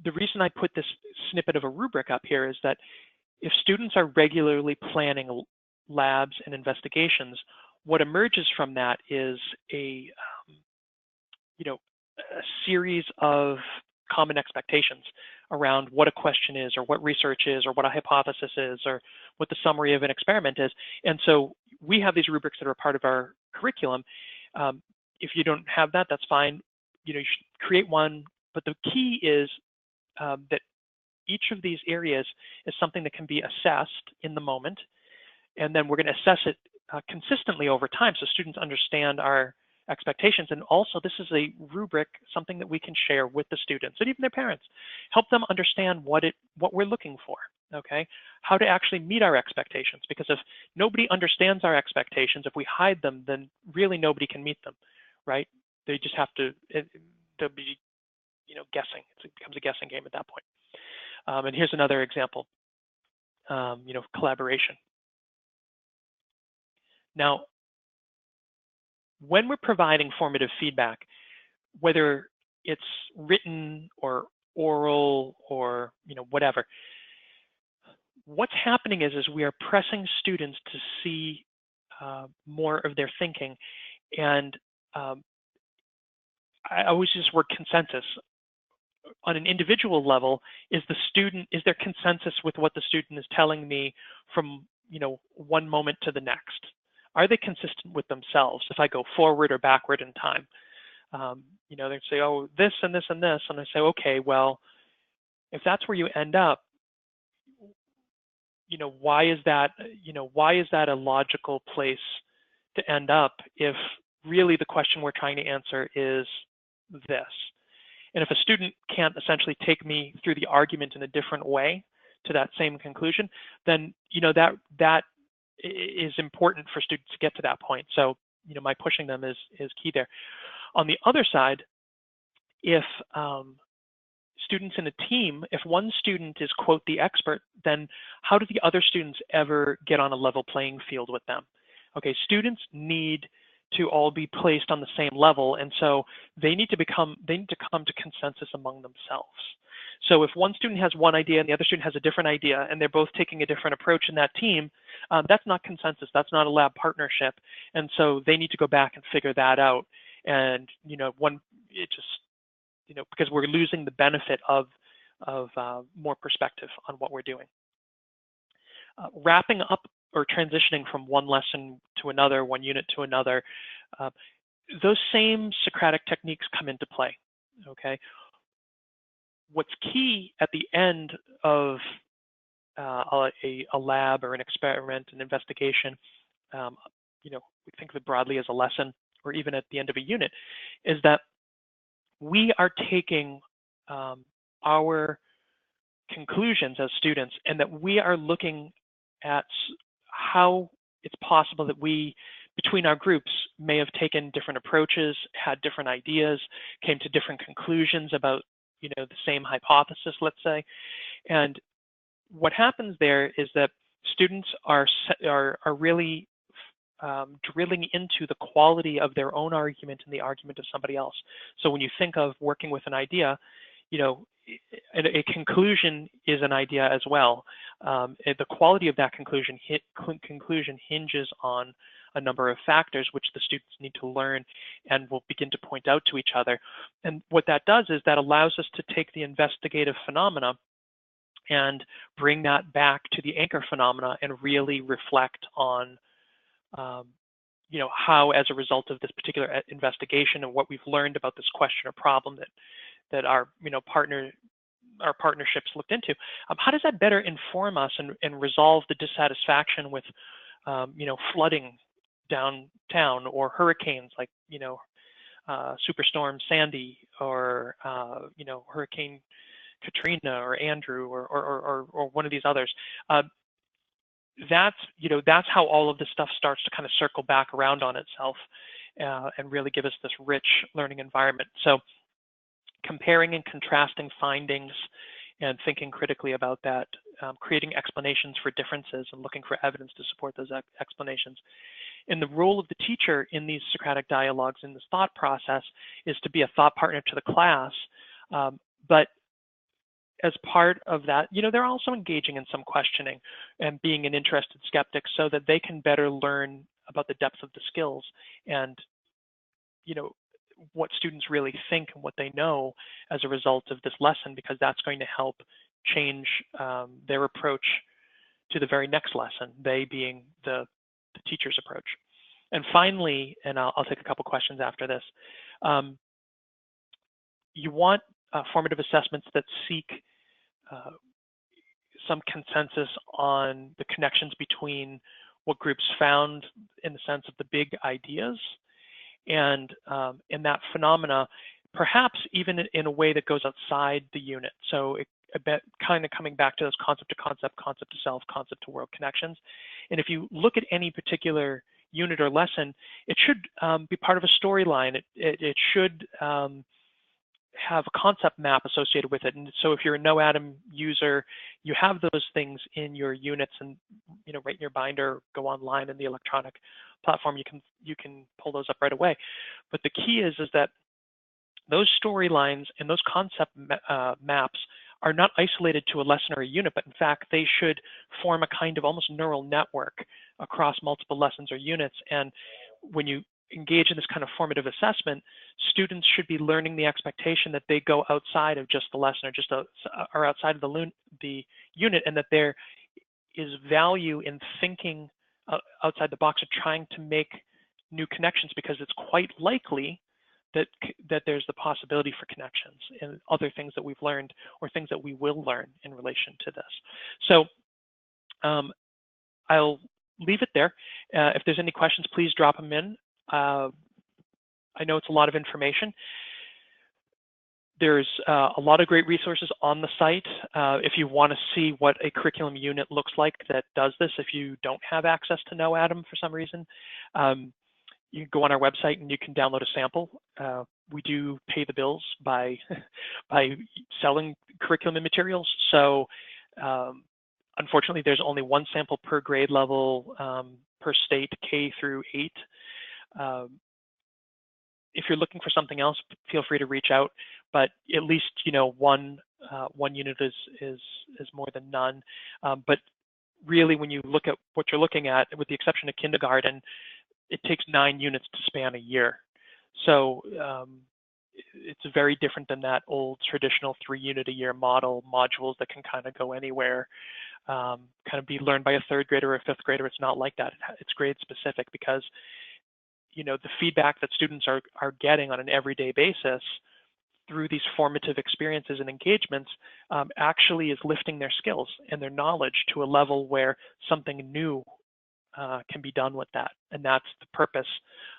the reason I put this snippet of a rubric up here is that if students are regularly planning labs and investigations, what emerges from that is a series of common expectations around what a question is, or what research is, or what a hypothesis is, or what the summary of an experiment is. And so we have these rubrics that are a part of our curriculum. If you don't have that, that's fine. You know, you should create one. But the key is that each of these areas is something that can be assessed in the moment, and then we're going to assess it consistently over time so students understand our expectations. And also, this is a rubric, something that we can share with the students and even their parents, help them understand what we're looking for, okay? How to actually meet our expectations, because if nobody understands our expectations, if we hide them, then really nobody can meet them, right? They just have to, they'll be, guessing. It becomes a guessing game at that point. And here's another example, collaboration. Now, when we're providing formative feedback, whether it's written or oral or whatever, what's happening is we are pressing students to see more of their thinking. And I always use the word consensus. On an individual level, is there consensus with what the student is telling me from one moment to the next? Are they consistent with themselves if I go forward or backward in time? They'd say, oh, this and this and this. And I say, okay, well, if that's where you end up, why is that a logical place to end up if really the question we're trying to answer is this? And if a student can't essentially take me through the argument in a different way to that same conclusion, then that is important for students to get to that point. So my pushing them is key there. On the other side, if students in a team, if one student is, quote, the expert, then how do the other students ever get on a level playing field with them? Okay, students need to all be placed on the same level, and so they need to come to consensus among themselves. So if one student has one idea and the other student has a different idea, and they're both taking a different approach in that team, that's not consensus. That's not a lab partnership, and so they need to go back and figure that out. And because we're losing the benefit of more perspective on what we're doing. Wrapping up or transitioning from one lesson to another, one unit to another, those same Socratic techniques come into play, okay? What's key at the end of a lab or an experiment, an investigation, we think of it broadly as a lesson, or even at the end of a unit, is that we are taking our conclusions as students, and that we are looking at how it's possible that we, between our groups, may have taken different approaches, had different ideas, came to different conclusions about the same hypothesis, let's say. And what happens there is that students are really drilling into the quality of their own argument and the argument of somebody else. So when you think of working with an idea, a conclusion is an idea as well. The quality of that conclusion hinges on a number of factors which the students need to learn and will begin to point out to each other. And what that does is that allows us to take the investigative phenomena and bring that back to the anchor phenomena and really reflect on how, as a result of this particular investigation and what we've learned about this question or problem that our partnerships looked into, how does that better inform us and resolve the dissatisfaction with flooding downtown, or hurricanes like Superstorm Sandy, or Hurricane Katrina or Andrew, or one of these others. That's how all of this stuff starts to kind of circle back around on itself and really give us this rich learning environment. So comparing and contrasting findings and thinking critically about that, creating explanations for differences and looking for evidence to support those explanations. And the role of the teacher in these Socratic dialogues in this thought process is to be a thought partner to the class, but as part of that, they're also engaging in some questioning and being an interested skeptic so that they can better learn about the depth of the skills and, what students really think and what they know as a result of this lesson, because that's going to help change their approach to the very next lesson, they being the teacher's approach. And finally, and I'll take a couple questions after this, you want formative assessments that seek some consensus on the connections between what groups found in the sense of the big ideas and in that phenomena, perhaps even in a way that goes outside the unit. So kind of coming back to those concept to concept, concept to self, concept to world connections. And if you look at any particular unit or lesson, it should be part of a storyline. It should have a concept map associated with it. And so if you're a KnowAtom user, you have those things in your units and right in your binder, go online in the electronic platform, you can pull those up right away. But the key is that those storylines and those concept maps are not isolated to a lesson or a unit, but in fact, they should form a kind of almost neural network across multiple lessons or units. And when you engage in this kind of formative assessment, students should be learning the expectation that they go outside of just the lesson or just or outside of the unit, and that there is value in thinking outside the box or trying to make new connections, because it's quite likely that there's the possibility for connections and other things that we've learned or things that we will learn in relation to this. So I'll leave it there. If there's any questions, please drop them in. I know it's a lot of information. There's a lot of great resources on the site. If you want to see what a curriculum unit looks like that does this, if you don't have access to KnowAtom for some reason, you can go on our website and you can download a sample. We do pay the bills by selling curriculum and materials. So unfortunately, there's only one sample per grade level per state, K through 8. If you're looking for something else, feel free to reach out. But at least one unit is more than none. But really, when you look at what you're looking at, with the exception of kindergarten, it takes 9 units to span a year. So it's very different than that old traditional 3-unit-a-year model, modules that can kind of go anywhere, kind of be learned by a 3rd grader or a 5th grader. It's not like that. It's grade specific, because the feedback that students are getting on an everyday basis through these formative experiences and engagements actually is lifting their skills and their knowledge to a level where something new can be done with that. And that's the purpose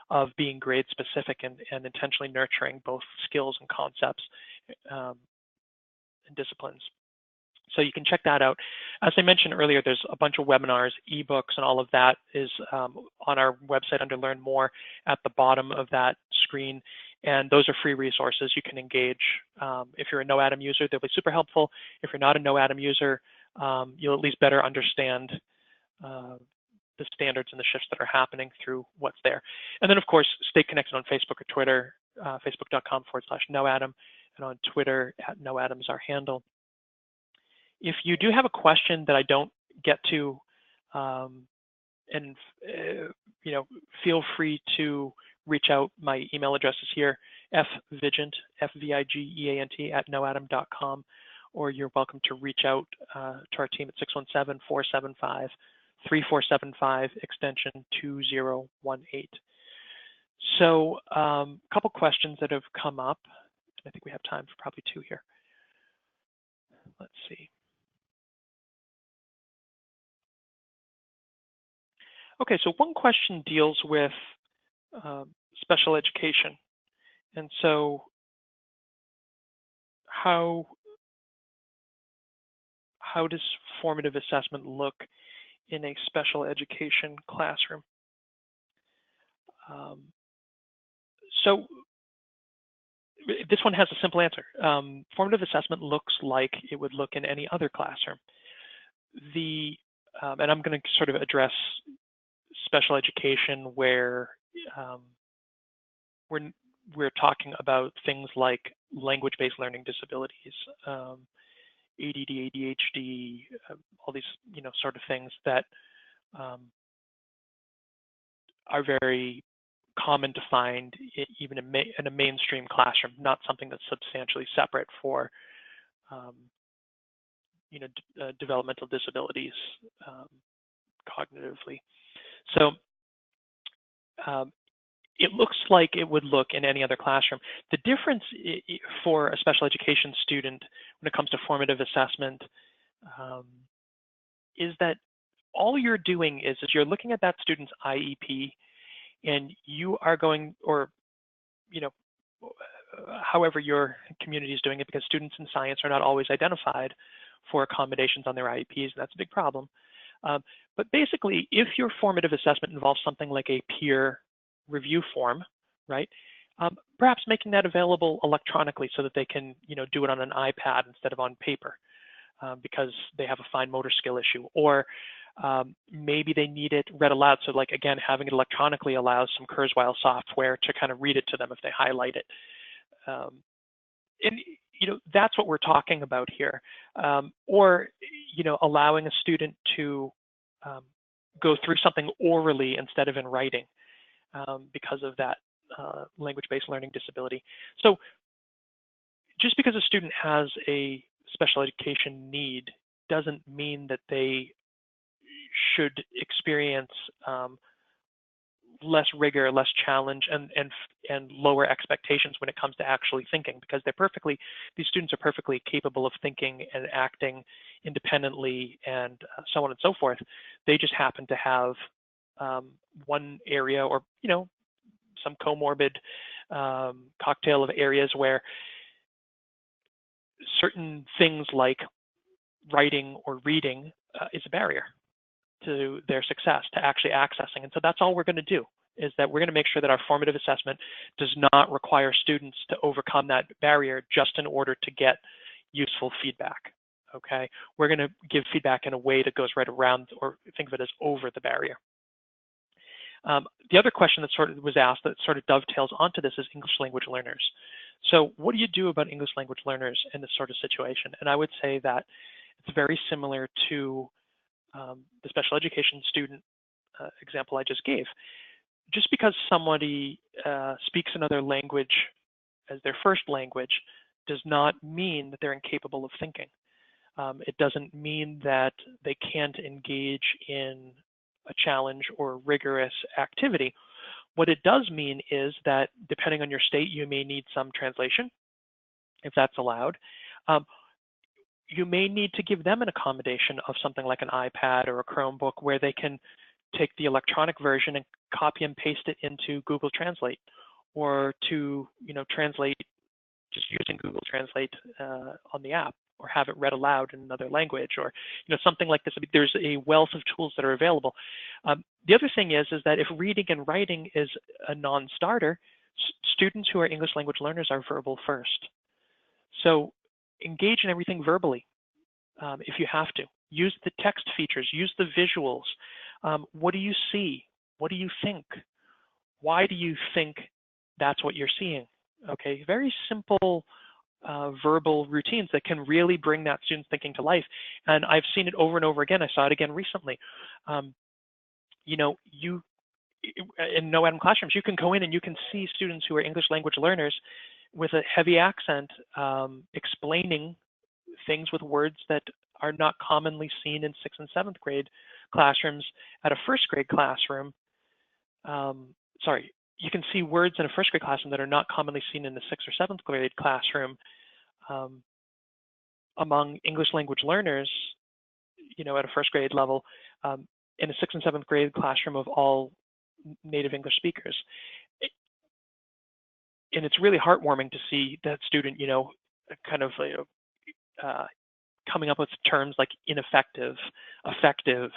of being grade specific and intentionally nurturing both skills and concepts and disciplines. So you can check that out. As I mentioned earlier, there's a bunch of webinars, ebooks, and all of that is on our website under Learn More at the bottom of that screen. And those are free resources you can engage. If you're a KnowAtom user, they'll be super helpful. If you're not a KnowAtom user, you'll at least better understand the standards and the shifts that are happening through what's there. And then, of course, stay connected on Facebook or Twitter, facebook.com/KnowAtom, and on Twitter @KnowAtom is our handle. If you do have a question that I don't get to, feel free to reach out. My email address is here, fvigent, FVIGEANT @KnowAtom.com, or you're welcome to reach out to our team at 617-475-3475, extension 2018. So a couple questions that have come up. I think we have time for probably two here. Let's see. Okay, so one question deals with special education. And so how does formative assessment look in a special education classroom? So this one has a simple answer. Formative assessment looks like it would look in any other classroom. And I'm going to sort of address special education where we're talking about things like language-based learning disabilities, ADD, ADHD, all these sort of things that are very common to find even in a mainstream classroom, not something that's substantially separate for developmental disabilities cognitively. So it looks like it would look in any other classroom. The difference for a special education student when it comes to formative assessment is that all you're doing is you're looking at that student's IEP, and you are going, or however your community is doing it, because students in science are not always identified for accommodations on their IEPs, and that's a big problem. But basically, if your formative assessment involves something like a peer review form, right? Perhaps making that available electronically so that they can, do it on an iPad instead of on paper because they have a fine motor skill issue, or maybe they need it read aloud. So, like again, having it electronically allows some Kurzweil software to kind of read it to them if they highlight it. And that's what we're talking about here. Or allowing a student to go through something orally instead of in writing because of that language-based learning disability. So just because a student has a special education need doesn't mean that they should experience less rigor, less challenge, and lower expectations when it comes to actually thinking, because these students are perfectly capable of thinking and acting independently and so on and so forth. They just happen to have one area or, some comorbid cocktail of areas where certain things like writing or reading is a barrier to their success, to actually accessing. And so that's all we're going to do, is that we're going to make sure that our formative assessment does not require students to overcome that barrier just in order to get useful feedback, okay? We're going to give feedback in a way that goes right around, or think of it as over the barrier. The other question that sort of was asked that sort of dovetails onto this is English language learners. So what do you do about English language learners in this sort of situation? And I would say that it's very similar to the special education student example I just gave. Just because somebody speaks another language as their first language does not mean that they're incapable of thinking. It doesn't mean that they can't engage in a challenge or rigorous activity. What it does mean is that depending on your state, you may need some translation, if that's allowed. You may need to give them an accommodation of something like an iPad or a Chromebook where they can take the electronic version and copy and paste it into Google Translate, or to translate just using Google Translate on the app, or have it read aloud in another language, or something like this. There's a wealth of tools that are available. The other thing is that if reading and writing is a non-starter, Students who are English language learners are verbal first. So engage in everything verbally if you have to. Use the text features, use the visuals. What do you see? What do you think? Why do you think that's what you're seeing? Okay, very simple verbal routines that can really bring that student's thinking to life. And I've seen it over and over again. I saw it again recently. You know, in KnowAtom classrooms, you can go in and you can see students who are English language learners with a heavy accent explaining things with words that are not commonly seen in 6th and 7th grade classrooms at a 1st grade classroom. Sorry, you can see words in a 1st grade classroom that are not commonly seen in the 6th or 7th grade classroom among English language learners, you know, at a 1st grade level, in a 6th and 7th grade classroom of all native English speakers. And it's really heartwarming to see that student, you know, kind of coming up with terms like ineffective, effective,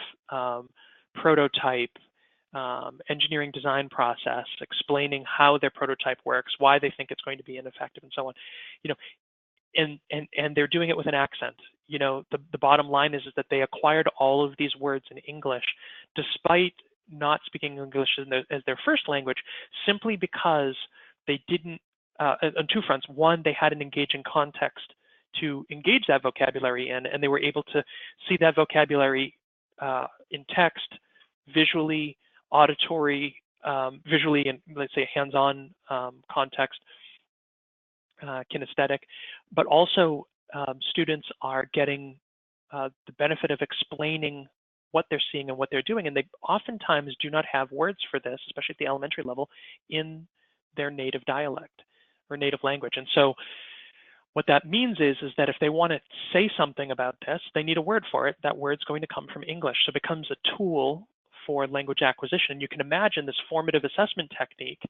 prototype, engineering design process, explaining how their prototype works, why they think it's going to be ineffective, and so on. You know, and they're doing it with an accent. You know, the bottom line is that they acquired all of these words in English, despite not speaking English as their first language, simply because they didn't, on two fronts. One, they had an engaging context to engage that vocabulary in, and they were able to see that vocabulary in text, visually, auditory, visually in, let's say, hands-on context, kinesthetic, but also students are getting the benefit of explaining what they're seeing and what they're doing, and they oftentimes do not have words for this, especially at the elementary level, in their native dialect or native language. And so what that means is that if they want to say something about this, they need a word for it. That word's going to come from English. So it becomes a tool for language acquisition. You can imagine this formative assessment technique.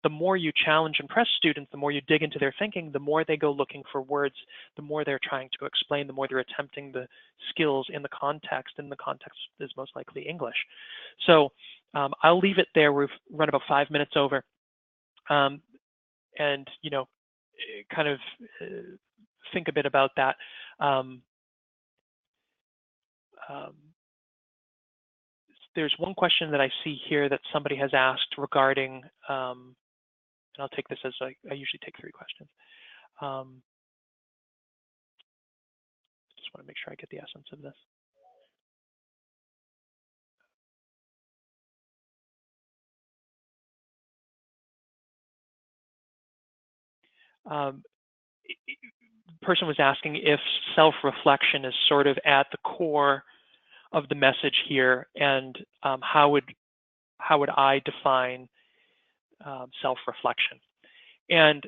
The more you challenge and press students, the more you dig into their thinking, the more they go looking for words, the more they're trying to explain, the more they're attempting the skills in the context, and the context is most likely English. So I'll leave it there. We've run about 5 minutes over. And, you know, kind of think a bit about that. There's one question that I see here that somebody has asked regarding, and I'll take this as I usually take 3 questions. Just want to make sure I get the essence of this. The person was asking if self-reflection is sort of at the core of the message here, and how would I define self-reflection? And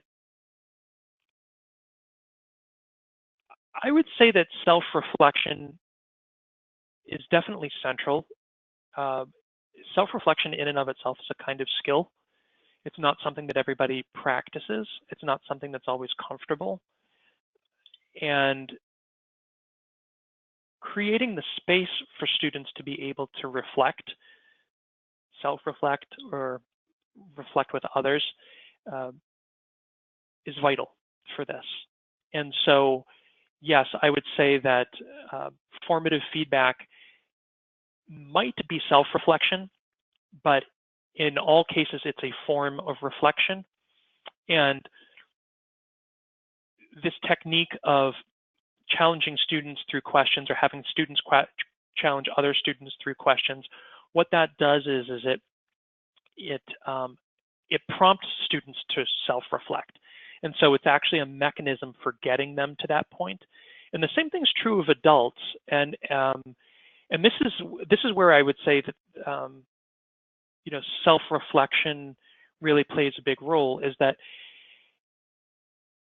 I would say that self-reflection is definitely central. Self-reflection in and of itself is a kind of skill. It's not something that everybody practices. It's not something that's always comfortable. And creating the space for students to be able to reflect, self-reflect, or reflect with others is vital for this. And so, yes, I would say that formative feedback might be self-reflection, but in all cases, it's a form of reflection. And this technique of challenging students through questions, or having students challenge other students through questions, what that does is it prompts students to self-reflect. And so it's actually a mechanism for getting them to that point. And the same thing's true of adults. And this is where I would say that you know, self-reflection really plays a big role, is that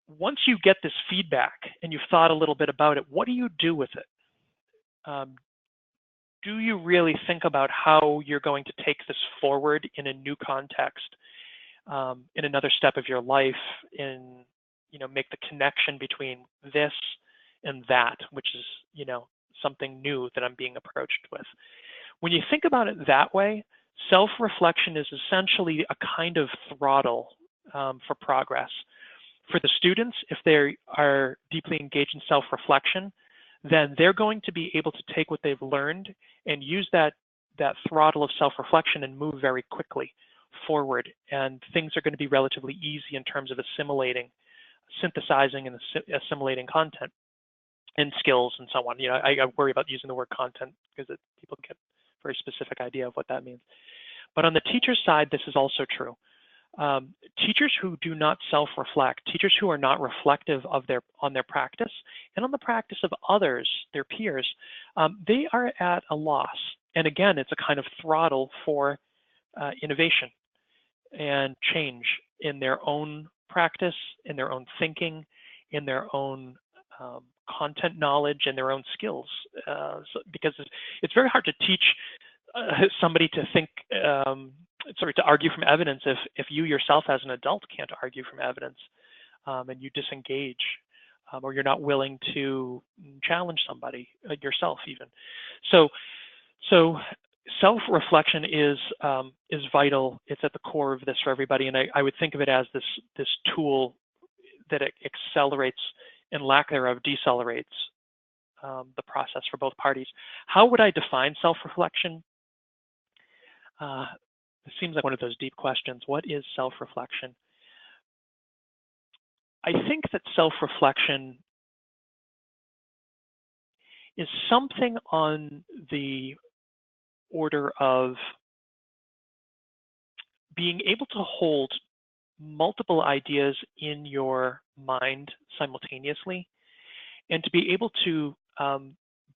once you get this feedback and you've thought a little bit about it, what do you do with it? Do you really think about how you're going to take this forward in a new context, in another step of your life, in, you know, make the connection between this and that, which is, you know, something new that I'm being approached with. When you think about it that way, self-reflection is essentially a kind of throttle for progress. For the students, if they are deeply engaged in self-reflection, then they're going to be able to take what they've learned and use that throttle of self-reflection and move very quickly forward. And things are going to be relatively easy in terms of synthesizing and assimilating content and skills and so on. I worry about using the word content because people get a very specific idea of what that means. But on the teacher's side, this is also true. Teachers who do not self-reflect, teachers who are not reflective on their practice and on the practice of others, their peers, they are at a loss. And again, it's a kind of throttle for innovation and change in their own practice, in their own thinking, in their own content knowledge, and their own skills. Because it's very hard to teach somebody to think, to argue from evidence if you yourself as an adult can't argue from evidence, and you disengage, or you're not willing to challenge somebody yourself even. So self-reflection is vital. It's at the core of this for everybody, and I would think of it as this tool that it accelerates and lack thereof decelerates the process for both parties. How would I define self-reflection? It seems like one of those deep questions. What is self-reflection? I think that self-reflection is something on the order of being able to hold multiple ideas in your mind simultaneously, and to be able to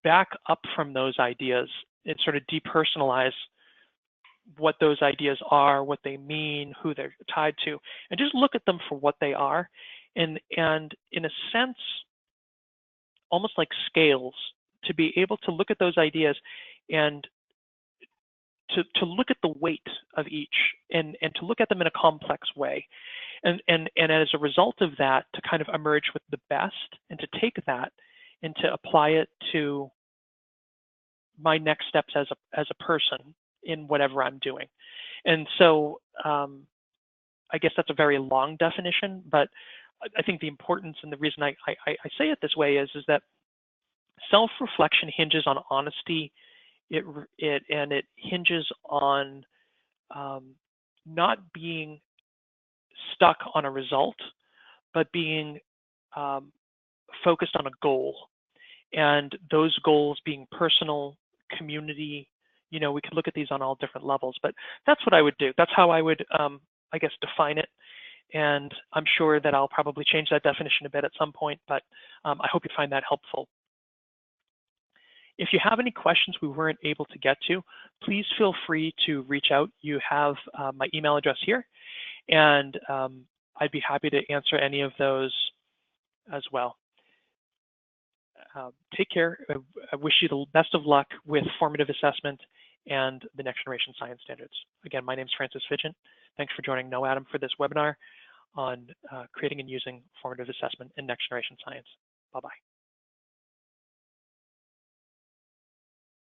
back up from those ideas and sort of depersonalize what those ideas are, what they mean, who they're tied to, and just look at them for what they are, and in a sense, almost like scales, to be able to look at those ideas and to look at the weight of each, and to look at them in a complex way, and as a result of that, to kind of emerge with the best, and to take that and to apply it to my next steps as a person in whatever I'm doing. And so I guess that's a very long definition, but I think the importance and the reason I say it this way is that self-reflection hinges on honesty. It hinges on not being stuck on a result, but being focused on a goal, and those goals being personal, community. We could look at these on all different levels, but that's what I would do. That's how I would, I guess, define it. And I'm sure that I'll probably change that definition a bit at some point, but I hope you find that helpful. If you have any questions we weren't able to get to, please feel free to reach out. You have my email address here, and I'd be happy to answer any of those as well. Take care. I wish you the best of luck with formative assessment and the next generation science standards. Again, my name is Francis Fidgen. Thanks for joining KnowAtom for this webinar on creating and using formative assessment in next generation science. Bye-bye.